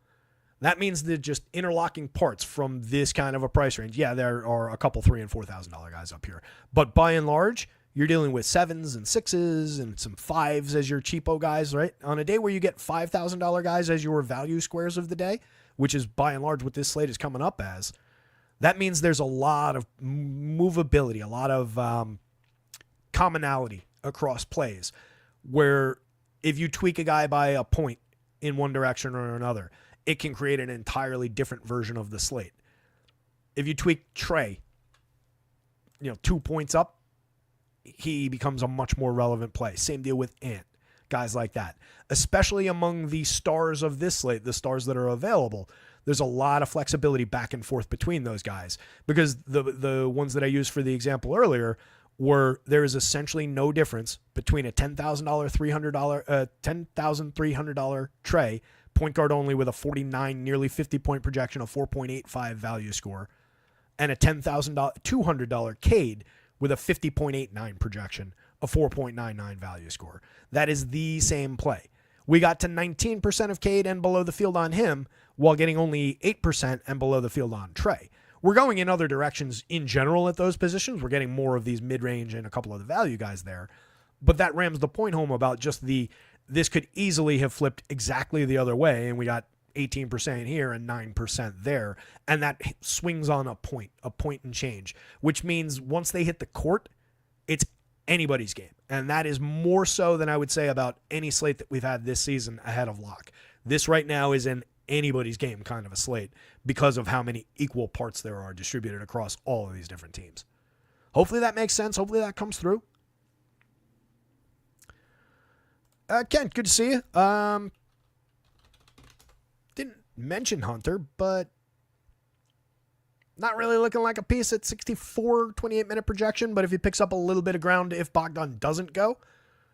That means that just interlocking parts from this kind of a price range. Yeah, there are a couple $3,000 and $4,000 guys up here, but by and large, you're dealing with 7s and 6s and some 5s as your cheapo guys, right? On a day where you get $5,000 guys as your value squares of the day, which is by and large what this slate is coming up as, that means there's a lot of movability, a lot of commonality across plays, where if you tweak a guy by a point in one direction or another, it can create an entirely different version of the slate. If you tweak Trey, 2 points up, he becomes a much more relevant play. Same deal with Ant, guys like that. Especially among the stars of this slate, the stars that are available, there's a lot of flexibility back and forth between those guys, because the ones that I used for the example earlier were there is essentially no difference between a $10,300 Trey, point guard only with a 49, nearly 50-point projection, a 4.85 value score, and a $200 Cade with a 50.89 projection, a 4.99 value score. That is the same play. We got to 19% of Cade and below the field on him, while getting only 8% and below the field on Trey. We're going in other directions in general at those positions. We're getting more of these mid-range and a couple of the value guys there. But that rams the point home about just this could easily have flipped exactly the other way, and we got 18% here and 9% there. And that swings on a point and change, which means once they hit the court, it's anybody's game. And that is more so than I would say about any slate that we've had this season ahead of lock. This right now is an anybody's game kind of a slate because of how many equal parts there are distributed across all of these different teams. Hopefully that makes sense. Hopefully that comes through. Ken, good to see you. Didn't mention Hunter, but not really looking like a piece at 64, 28-minute projection. But if he picks up a little bit of ground, if Bogdan doesn't go,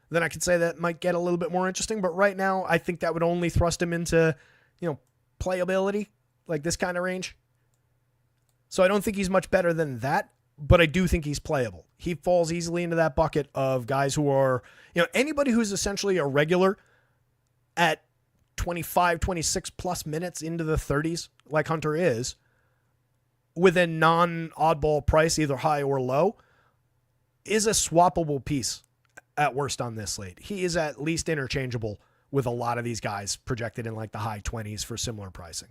then I could say that might get a little bit more interesting. But right now, I think that would only thrust him into, playability, like this kind of range. So I don't think he's much better than that, but I do think he's playable. He falls easily into that bucket of guys who are, anybody who's essentially a regular at 25, 26 plus minutes into the 30s, like Hunter is, with a non-oddball price, either high or low, is a swappable piece at worst on this slate. He is at least interchangeable with a lot of these guys projected in like the high 20s for similar pricing.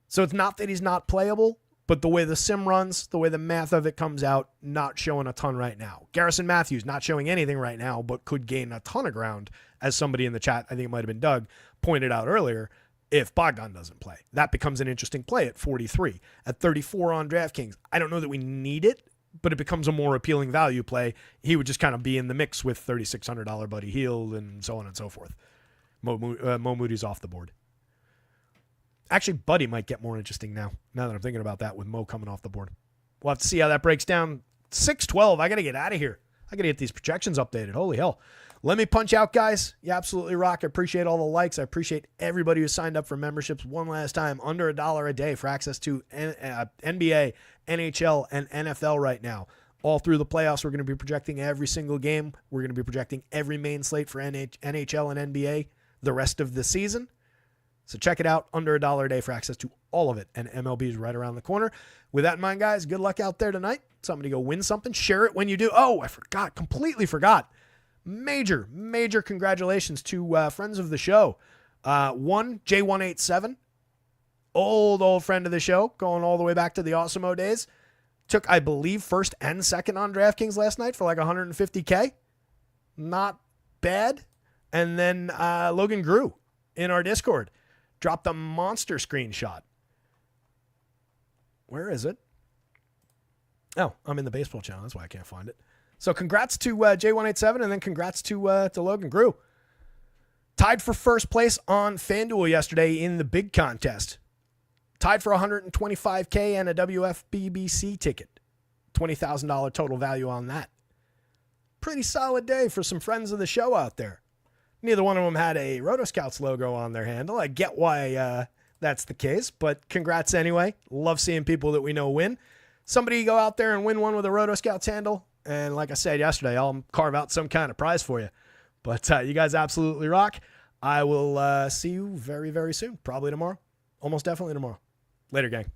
So it's not that he's not playable, but the way the sim runs, the way the math of it comes out, not showing a ton right now. Garrison Matthews not showing anything right now, but could gain a ton of ground, as somebody in the chat, I think it might have been Doug, pointed out earlier, if Bogdan doesn't play. That becomes an interesting play at 43. At 34 on DraftKings, I don't know that we need it, but it becomes a more appealing value play. He would just kind of be in the mix with $3,600 Buddy Hield and so on and so forth. Mo Moody's off the board. Actually, Buddy might get more interesting now that I'm thinking about that with Mo coming off the board. We'll have to see how that breaks down. 6-12, I got to get out of here. I got to get these projections updated. Holy hell. Let me punch out, guys. You absolutely rock. I appreciate all the likes. I appreciate everybody who signed up for memberships one last time. Under $1 a day for access to NBA, NHL, and NFL right now. All through the playoffs, we're going to be projecting every single game. We're going to be projecting every main slate for NHL and NBA the rest of the season. So check it out. Under $1 a day for access to all of it. And MLB is right around the corner. With that in mind, guys, good luck out there tonight. Somebody go win something. Share it when you do. Oh, I forgot. Completely forgot. Major congratulations to friends of the show. One, J187, old friend of the show, going all the way back to the Awesemo days. Took, I believe, first and second on DraftKings last night for like $150K. Not bad. And then Logan Grew in our Discord dropped a monster screenshot. Where is it? Oh, I'm in the baseball channel. That's why I can't find it. So congrats to J187, and then congrats to Logan Grew. Tied for first place on FanDuel yesterday in the big contest. Tied for $125K and a WFBBC ticket. $20,000 total value on that. Pretty solid day for some friends of the show out there. Neither one of them had a Roto Scouts logo on their handle. I get why that's the case, but congrats anyway. Love seeing people that we know win. Somebody go out there and win one with a Roto Scouts handle, and like I said yesterday, I'll carve out some kind of prize for you. But you guys absolutely rock. I will see you very, very soon. Probably tomorrow. Almost definitely tomorrow. Later, gang.